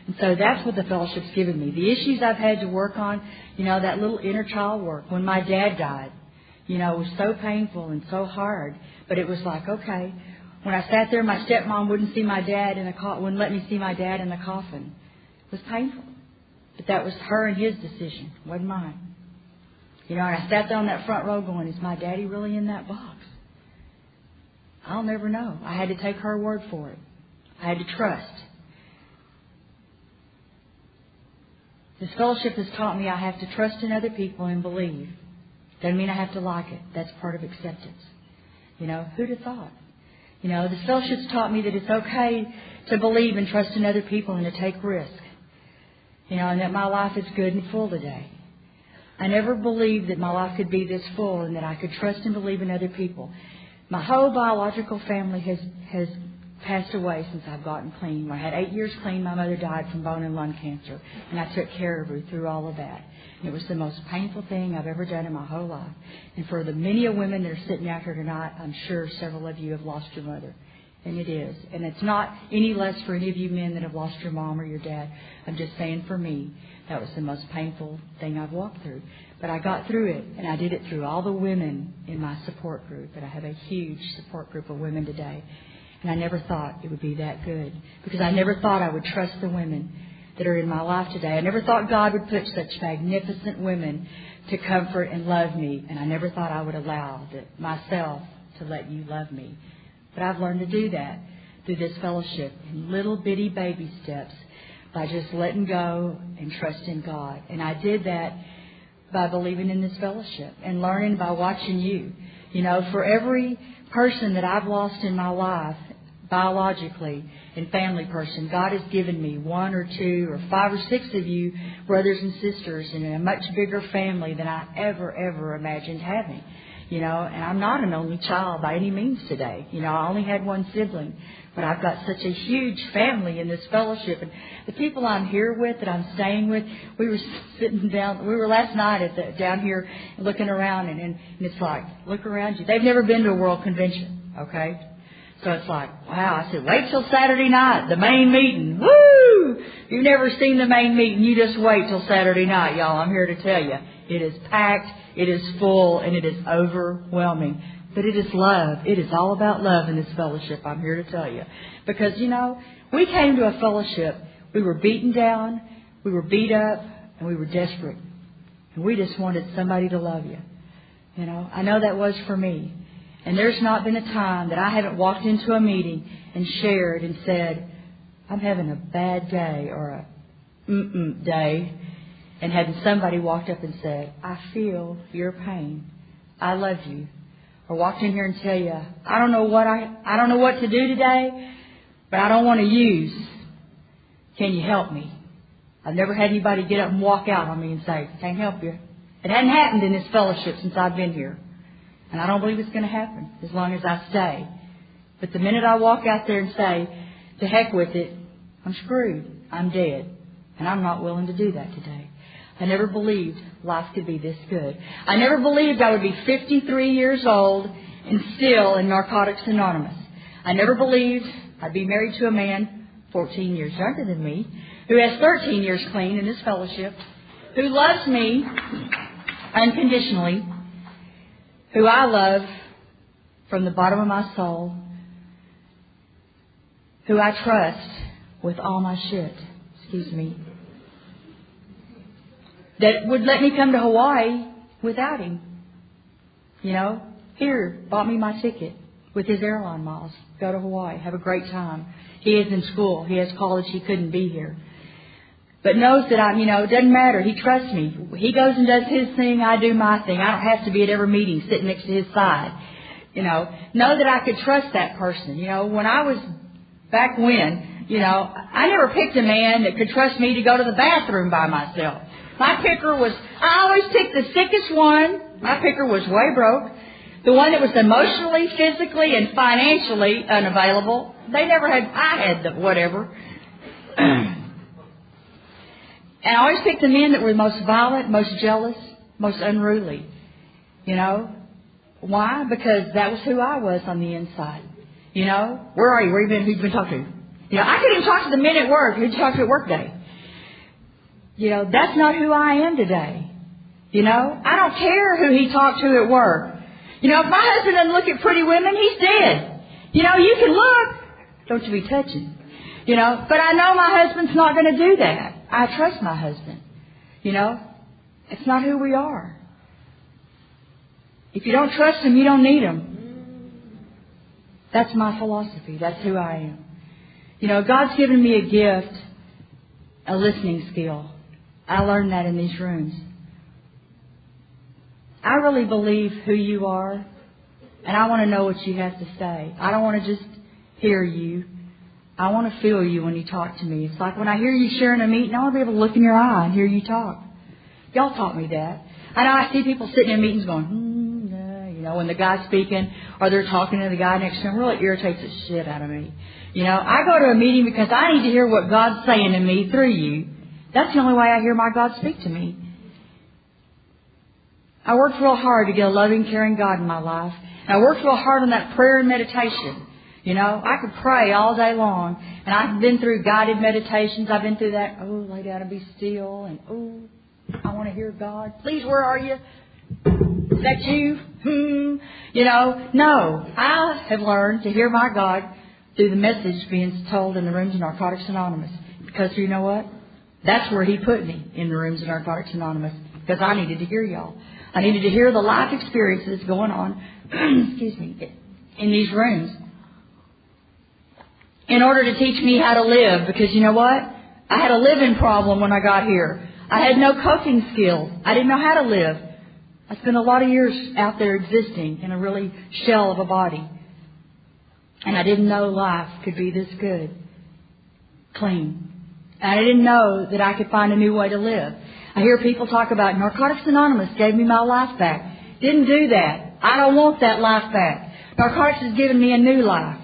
And so that's what the fellowship's given me. The issues I've had to work on, that little inner child work. When my dad died, it was so painful and so hard. But it was like, okay, when I sat there, my stepmom wouldn't see my dad wouldn't let me see my dad in the coffin. It was painful. But that was her and his decision. It wasn't mine. And I sat there on that front row going, is my daddy really in that box? I'll never know. I had to take her word for it. I had to trust. This fellowship has taught me I have to trust in other people and believe. Doesn't mean I have to like it. That's part of acceptance. Who'd have thought? This fellowship's taught me that it's okay to believe and trust in other people and to take risk. And that my life is good and full today. I never believed that my life could be this full and that I could trust and believe in other people. My whole biological family has passed away since I've gotten clean. When I had 8 years clean, my mother died from bone and lung cancer, and I took care of her through all of that. And it was the most painful thing I've ever done in my whole life. And for the many of women that are sitting out here tonight, I'm sure several of you have lost your mother. And it is. And it's not any less for any of you men that have lost your mom or your dad. I'm just saying for me, that was the most painful thing I've walked through. But I got through it, and I did it through all the women in my support group. And I have a huge support group of women today. And I never thought it would be that good, because I never thought I would trust the women that are in my life today. I never thought God would put such magnificent women to comfort and love me, and I never thought I would allow myself to let you love me. But I've learned to do that through this fellowship in little bitty baby steps by just letting go and trusting God. And I did that by believing in this fellowship and learning by watching you. For every person that I've lost in my life, biologically and family person, God has given me 1 or 2 or 5 or 6 of you brothers and sisters in a much bigger family than I ever imagined having. And I'm not an only child by any means today. I only had one sibling, but I've got such a huge family in this fellowship. And the people I'm here with, that I'm staying with, we were last night down here looking around, and it's like, look around you. They've never been to a world convention, okay? So it's like, wow. I said, wait till Saturday night, the main meeting. Woo! If you've never seen the main meeting, you just wait till Saturday night, y'all. I'm here to tell you. It is packed, it is full, and it is overwhelming. But it is love. It is all about love in this fellowship, I'm here to tell you. Because, we came to a fellowship. We were beaten down, we were beat up, and we were desperate. And we just wanted somebody to love you. I know that was for me. And there's not been a time that I haven't walked into a meeting and shared and said, I'm having a bad day or a day, and had somebody walked up and said, I feel your pain. I love you. Or walked in here and tell you, I don't know what to do today, but I don't want to use. Can you help me? I've never had anybody get up and walk out on me and say, can't help you. It hadn't happened in this fellowship since I've been here. And I don't believe it's going to happen as long as I stay. But the minute I walk out there and say, to heck with it, I'm screwed. I'm dead. And I'm not willing to do that today. I never believed life could be this good. I never believed I would be 53 years old and still in Narcotics Anonymous. I never believed I'd be married to a man 14 years younger than me, who has 13 years clean in this fellowship, who loves me unconditionally, who I love from the bottom of my soul, who I trust with all my shit, that would let me come to Hawaii without him. You know, here, bought me my ticket with his airline miles. Go to Hawaii, have a great time. He is in school. He has college. He couldn't be here. But knows that I'm, it doesn't matter. He trusts me. He goes and does his thing. I do my thing. I don't have to be at every meeting sitting next to his side. Know that I could trust that person. When I was back when, I never picked a man that could trust me to go to the bathroom by myself. My picker was, I always picked the sickest one. My picker was way broke. The one that was emotionally, physically, and financially unavailable. They never had, I had the whatever. And I always picked the men that were most violent, most jealous, most unruly. Why? Because that was who I was on the inside. Where are you? Where you been? Who you been talking to? I couldn't even talk to the men at work. Who'd you talk to at work day? That's not who I am today. I don't care who he talked to at work. If my husband doesn't look at pretty women, he's dead. You can look. Don't you be touching. But I know my husband's not going to do that. I trust my husband. It's not who we are. If you don't trust him, you don't need him. That's my philosophy. That's who I am. God's given me a gift, a listening skill. I learned that in these rooms. I really believe who you are, and I want to know what you have to say. I don't want to just hear you. I want to feel you when you talk to me. It's like when I hear you sharing a meeting, I want to be able to look in your eye and hear you talk. Y'all taught me that. I know I see people sitting in meetings going, when the guy's speaking or they're talking to the guy next to him, really irritates the shit out of me. I go to a meeting because I need to hear what God's saying to me through you. That's the only way I hear my God speak to me. I worked real hard to get a loving, caring God in my life. And I worked real hard on that prayer and meditation. I could pray all day long. And I've been through guided meditations. I've been through that, lay down and be still. And, I want to hear God. Please, where are you? Is that you? No. I have learned to hear my God through the message being told in the rooms of Narcotics Anonymous. Because you know what? That's where He put me, in the rooms of Narcotics Anonymous. Because I needed to hear y'all. I needed to hear the life experiences going on, in these rooms. In order to teach me how to live. Because you know what? I had a living problem when I got here. I had no coping skills. I didn't know how to live. I spent a lot of years out there existing in a really shell of a body. And I didn't know life could be this good. Clean. And I didn't know that I could find a new way to live. I hear people talk about Narcotics Anonymous gave me my life back. Didn't do that. I don't want that life back. Narcotics has given me a new life.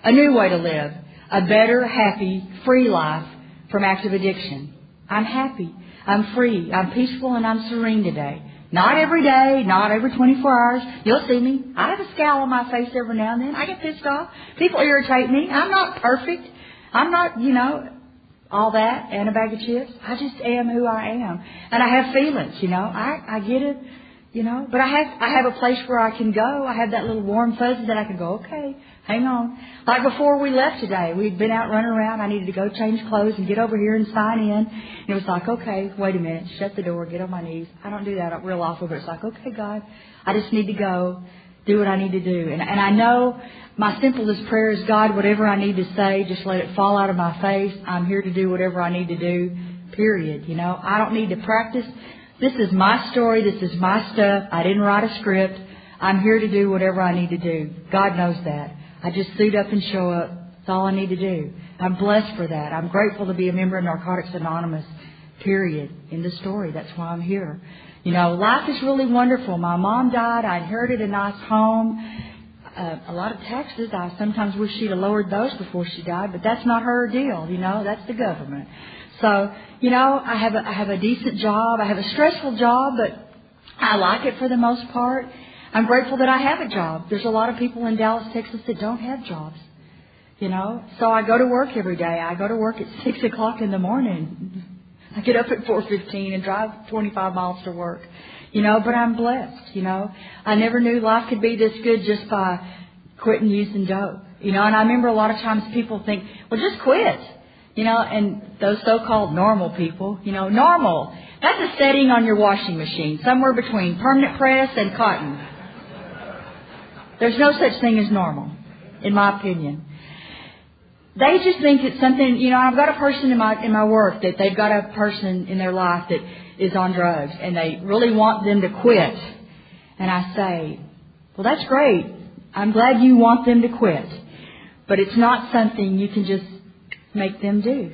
A new way to live. A better, happy, free life from active addiction. I'm happy. I'm free. I'm peaceful and I'm serene today. Not every day, not every 24 hours. You'll see me. I have a scowl on my face every now and then. I get pissed off. People irritate me. I'm not perfect. I'm not, all that and a bag of chips. I just am who I am. And I have feelings, I get it, but I have a place where I can go. I have that little warm fuzzy that I can go, okay, hang on. Like before we left today, we'd been out running around. I needed to go change clothes and get over here and sign in. And it was like, okay, wait a minute, shut the door, get on my knees. I don't do that real often, but it's like, okay, God, I just need to go do what I need to do. And I know my simplest prayer is, God, whatever I need to say, just let it fall out of my face. I'm here to do whatever I need to do, period. I don't need to practice. This is my story. This is my stuff. I didn't write a script. I'm here to do whatever I need to do. God knows that. I just suit up and show up. That's all I need to do. I'm blessed for that. I'm grateful to be a member of Narcotics Anonymous, period, in the story. That's why I'm here. Life is really wonderful. My mom died. I inherited a nice home. A lot of taxes. I sometimes wish she'd have lowered those before she died, but that's not her deal. That's the government. So, I have a decent job. I have a stressful job, but I like it for the most part. I'm grateful that I have a job. There's a lot of people in Dallas, Texas that don't have jobs. So I go to work every day. I go to work at 6 o'clock in the morning. I get up at 4:15 and drive 25 miles to work. but I'm blessed, I never knew life could be this good just by quitting using dope, and I remember a lot of times people think, well, just quit, and those so-called normal people, normal, that's a setting on your washing machine, somewhere between permanent press and cotton. There's no such thing as normal, in my opinion. They just think it's something, I've got a person in my work that they've got a person in their life that is on drugs and they really want them to quit. And I say, well, that's great. I'm glad you want them to quit. But it's not something you can just make them do.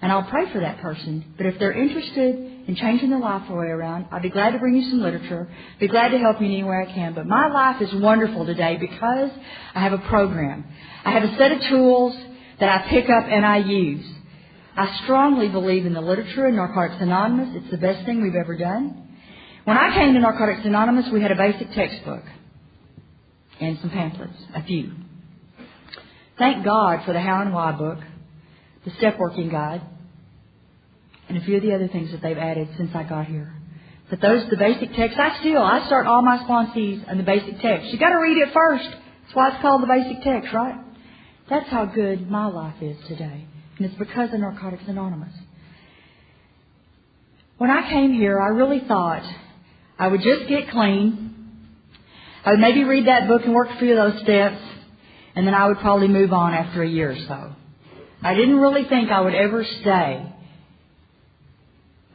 And I'll pray for that person. But if they're interested in changing their life way around, I'd be glad to bring you some literature. Be glad to help you in any way I can. But my life is wonderful today because I have a program. I have a set of tools that I pick up and I use. I strongly believe in the literature in Narcotics Anonymous. It's the best thing we've ever done. When I came to Narcotics Anonymous, we had a basic textbook and some pamphlets, a few. Thank God for the How and Why book, the Step Working Guide, and a few of the other things that they've added since I got here. But the basic text, I start all my sponsees on the basic text. You got to read it first. That's why it's called the basic text, right? That's how good my life is today. And it's because of Narcotics Anonymous. When I came here, I really thought I would just get clean. I would maybe read that book and work a few of those steps. And then I would probably move on after a year or so. I didn't really think I would ever stay.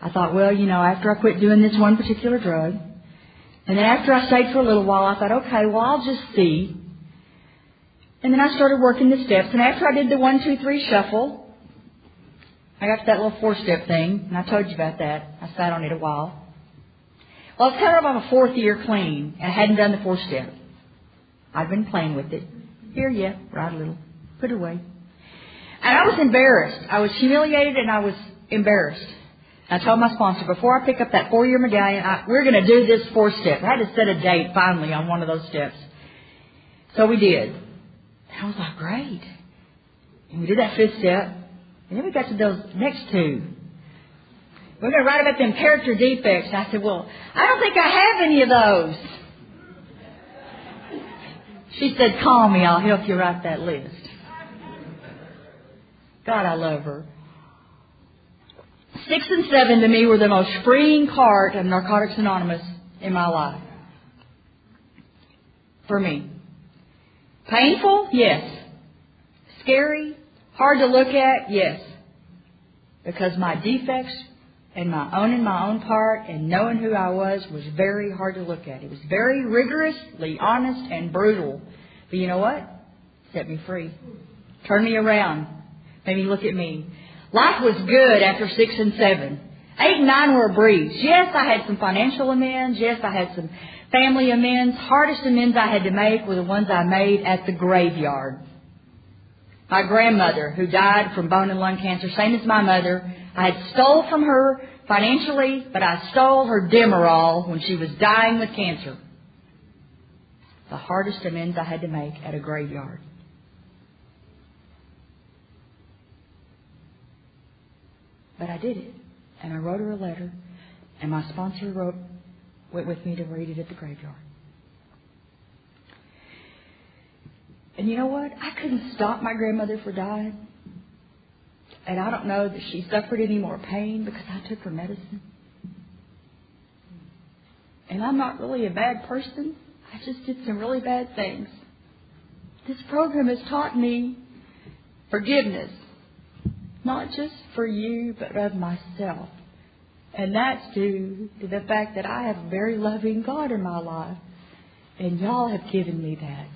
I thought, well, after I quit doing this one particular drug, and then after I stayed for a little while, I thought, okay, well, I'll just see. And then I started working the steps. And after I did the 1, 2, 3 shuffle, I got to that little 4-step thing. And I told you about that. I sat on it a while. Well, I was kind of on my 4th year clean. And I hadn't done the 4-step. I'd been playing with it. Here, yeah, right a little. Put it away. And I was embarrassed. I was humiliated and I was embarrassed. I told my sponsor, before I pick up that 4-year medallion, we're going to do this 4-step. I had to set a date finally on one of those steps. So we did. And I was like, great. And we did that 5th step. And then we got to those next 2. We're going to write about them character defects. And I said, well, I don't think I have any of those. She said, call me. I'll help you write that list. God, I love her. 6 and 7 to me were the most freeing part of Narcotics Anonymous in my life. For me. Painful? Yes. Scary? Hard to look at? Yes. Because my defects and my own part and knowing who I was very hard to look at. It was very rigorously honest and brutal. But you know what? Set me free. Turned me around. Made me look at me. Life was good after 6 and 7. 8 and 9 were a breeze. Yes, I had some financial amends. Yes, I had some family amends. Hardest amends I had to make were the ones I made at the graveyard. My grandmother, who died from bone and lung cancer, same as my mother, I had stole from her financially, but I stole her Demerol when she was dying with cancer. The hardest amends I had to make at a graveyard. But I did it. And I wrote her a letter. And my sponsor went with me to read it at the graveyard. And you know what? I couldn't stop my grandmother from dying. And I don't know that she suffered any more pain because I took her medicine. And I'm not really a bad person. I just did some really bad things. This program has taught me forgiveness. Not just for you, but of myself. And that's due to the fact that I have a very loving God in my life. And y'all have given me that.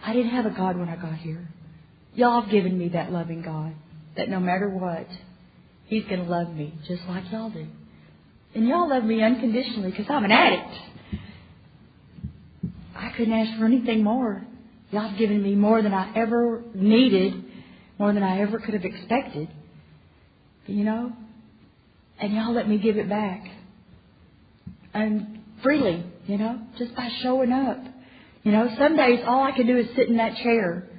I didn't have a God when I got here. Y'all have given me that loving God. That no matter what, He's going to love me just like y'all do. And y'all love me unconditionally because I'm an addict. I couldn't ask for anything more. Y'all have given me more than I ever needed. More than I ever could have expected. And y'all let me give it back. And freely, just by showing up. Some days all I can do is sit in that chair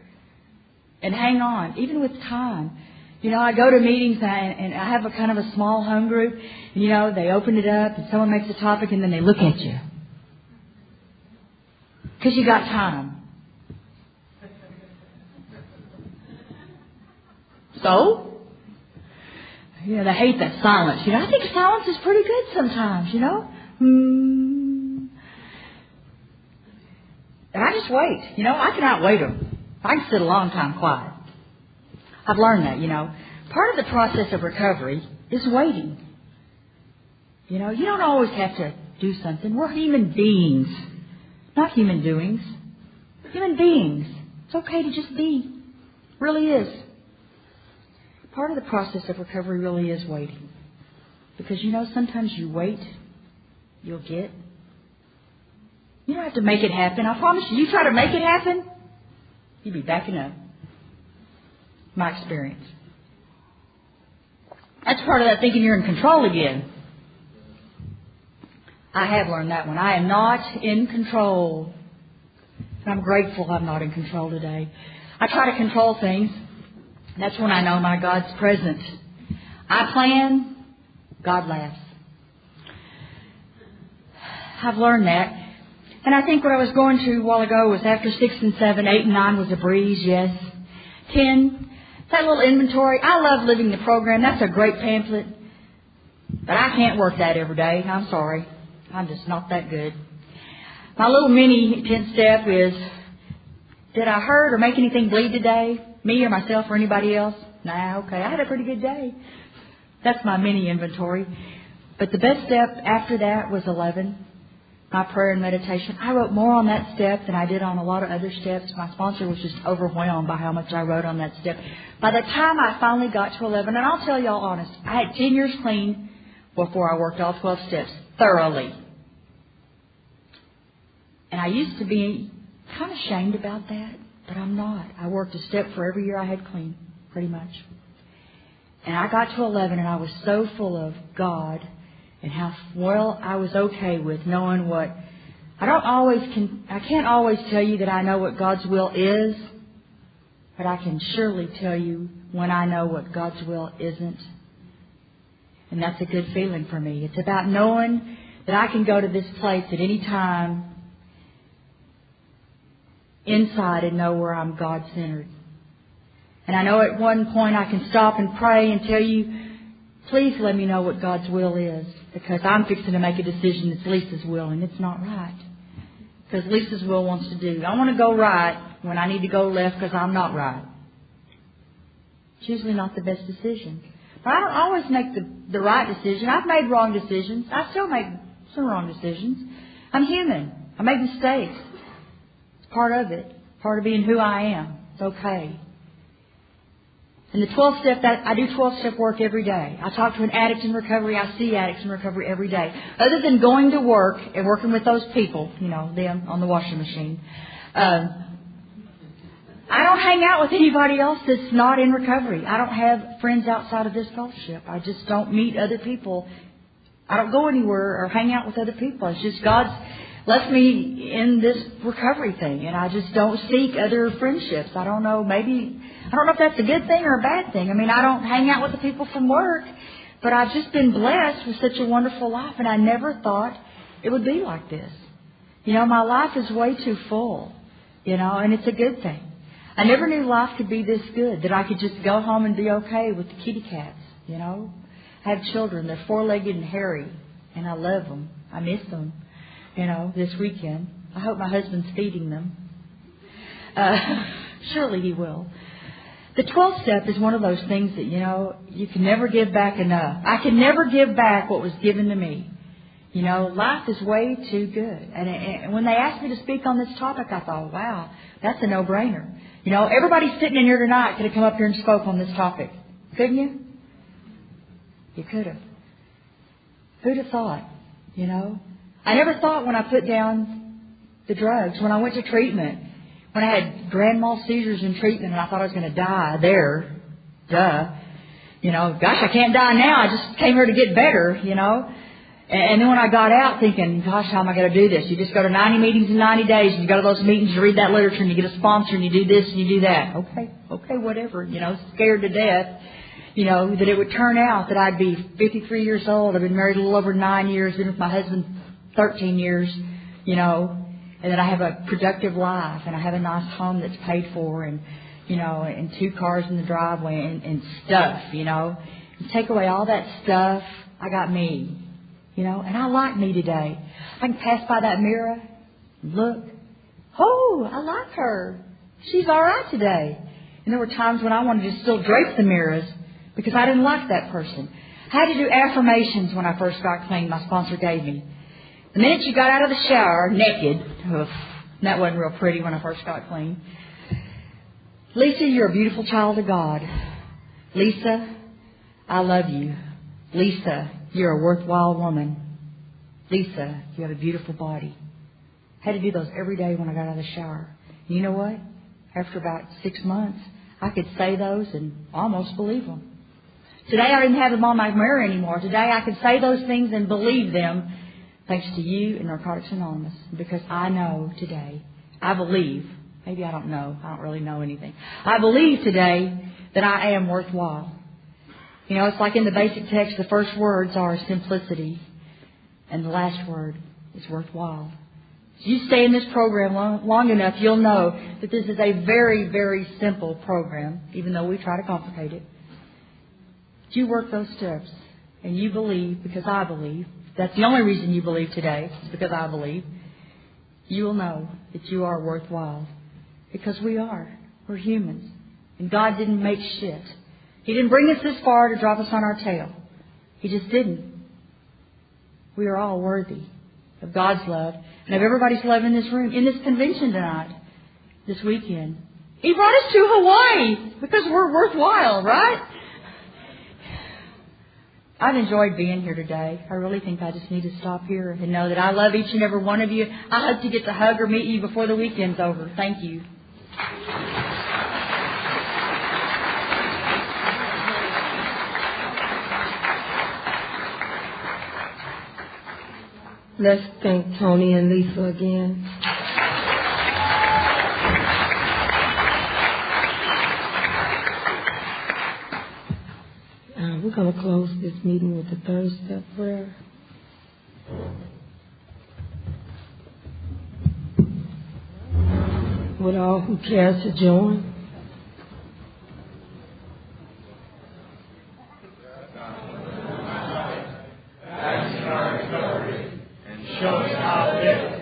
and hang on, even with time. You know, I go to meetings and I have a kind of a small home group. And, you know, they open it up and someone makes a topic and then they look at you. Because you got time. So? You know, they hate that silence. You know, I think silence is pretty good sometimes, you know. And I just wait. You know, I can outwait them. I can sit a long time quiet. I've learned that, you know. Part of the process of recovery is waiting. You know, you don't always have to do something. We're human beings, not human doings. Human beings. It's okay to just be. It really is. Part of the process of recovery really is waiting. Because, you know, sometimes you wait, you'll get. You don't have to make it happen. I promise you, you try to make it happen, you'll be backing up. My experience. That's part of that thinking you're in control again. I have learned that one. I am not in control. And I'm grateful I'm not in control today. I try to control things. That's when I know my God's present. I plan, God laughs. I've learned that. And I think what I was going to a while ago was after 6 and 7, 8 and 9 was a breeze, yes. 10, that little inventory. I love living the program. That's a great pamphlet. But I can't work that every day. I'm sorry. I'm just not that good. My little mini 10th step is, did I hurt or make anything bleed today? Me or myself or anybody else? Nah, okay. I had a pretty good day. That's my mini inventory. But the best step after that was 11. My prayer and meditation. I wrote more on that step than I did on a lot of other steps. My sponsor was just overwhelmed by how much I wrote on that step. By the time I finally got to 11, and I'll tell y'all honest, I had 10 years clean before I worked all 12 steps thoroughly. And I used to be kind of ashamed about that, but I'm not. I worked a step for every year I had clean, pretty much. And I got to 11 and I was so full of God and how well I was okay with knowing what I can't always tell you that I know what God's will is, but I can surely tell you when I know what God's will isn't. And that's a good feeling for me. It's about knowing that I can go to this place at any time inside and know where I'm God-centered. And I know at one point I can stop and pray and tell you, please let me know what God's will is, because I'm fixing to make a decision that's Lisa's will, and it's not right. Because Lisa's will wants to do. I want to go right when I need to go left because I'm not right. It's usually not the best decision. But I don't always make the right decision. I've made wrong decisions. I still make some wrong decisions. I'm human. I make mistakes. It's part of it. Part of being who I am. It's okay. And the 12 step, I do 12-step work every day. I talk to an addict in recovery. I see addicts in recovery every day. Other than going to work and working with those people, you know, them on the washing machine, I don't hang out with anybody else that's not in recovery. I don't have friends outside of this fellowship. I just don't meet other people. I don't go anywhere or hang out with other people. It's just God's left me in this recovery thing, and I just don't seek other friendships. I don't know if that's a good thing or a bad thing. I mean, I don't hang out with the people from work, but I've just been blessed with such a wonderful life, and I never thought it would be like this. You know, my life is way too full, you know, and it's a good thing. I never knew life could be this good, that I could just go home and be okay with the kitty cats, you know. I have children. They're four-legged and hairy, and I love them. I miss them, you know, this weekend. I hope my husband's feeding them. Surely he will. The 12th step is one of those things that, you know, you can never give back enough. I can never give back what was given to me. You know, life is way too good. And when they asked me to speak on this topic, I thought, wow, that's a no-brainer. You know, everybody sitting in here tonight could have come up here and spoke on this topic. Couldn't you? You could have. Who'd have thought, you know? I never thought when I put down the drugs, when I went to treatment, when I had grand mal seizures in treatment and I thought I was going to die there, you know, gosh, I can't die now. I just came here to get better, you know. And then when I got out thinking, gosh, how am I going to do this? You just go to 90 meetings in 90 days and you go to those meetings, you read that literature and you get a sponsor and you do this and you do that. Okay, whatever, you know, scared to death. you know, that it would turn out that I'd be 53 years old. I've been married a little over 9 years, been with my husband 13 years, you know, and that I have a productive life and I have a nice home that's paid for and, you know, and 2 cars in the driveway and stuff, you know. And take away all that stuff, I got me, you know, and I like me today. I can pass by that mirror and look. Oh, I like her. She's all right today. And there were times when I wanted to still drape the mirrors because I didn't like that person. I had to do affirmations when I first got clean. My sponsor gave me. The minute you got out of the shower naked, that wasn't real pretty when I first got clean. Lisa, you're a beautiful child of God. Lisa, I love you. Lisa, you're a worthwhile woman. Lisa, you have a beautiful body. I had to do those every day when I got out of the shower. And you know what? After about 6 months, I could say those and almost believe them. Today I didn't have them on my mirror anymore. Today I could say those things and believe them thanks to you and Narcotics Anonymous. Because I know today, I believe, maybe I don't know, I don't really know anything. I believe today that I am worthwhile. You know, it's like in the basic text, the first words are simplicity and the last word is worthwhile. If you stay in this program long enough, you'll know that this is a very, very simple program, even though we try to complicate it. If you work those steps and you believe, because I believe, that's the only reason you believe today, is because I believe, you will know that you are worthwhile. Because we are. We're humans. And God didn't make shit. He didn't bring us this far to drop us on our tail. He just didn't. We are all worthy of God's love and of everybody's love in this room, in this convention tonight, this weekend. He brought us to Hawaii because we're worthwhile, right? I've enjoyed being here today. I really think I just need to stop here and know that I love each and every one of you. I hope to get to hug or meet you before the weekend's over. Thank you. Let's thank Tony and Lisa again. We're going to close this meeting with the third step prayer. Would all who care to join? Show us how to live.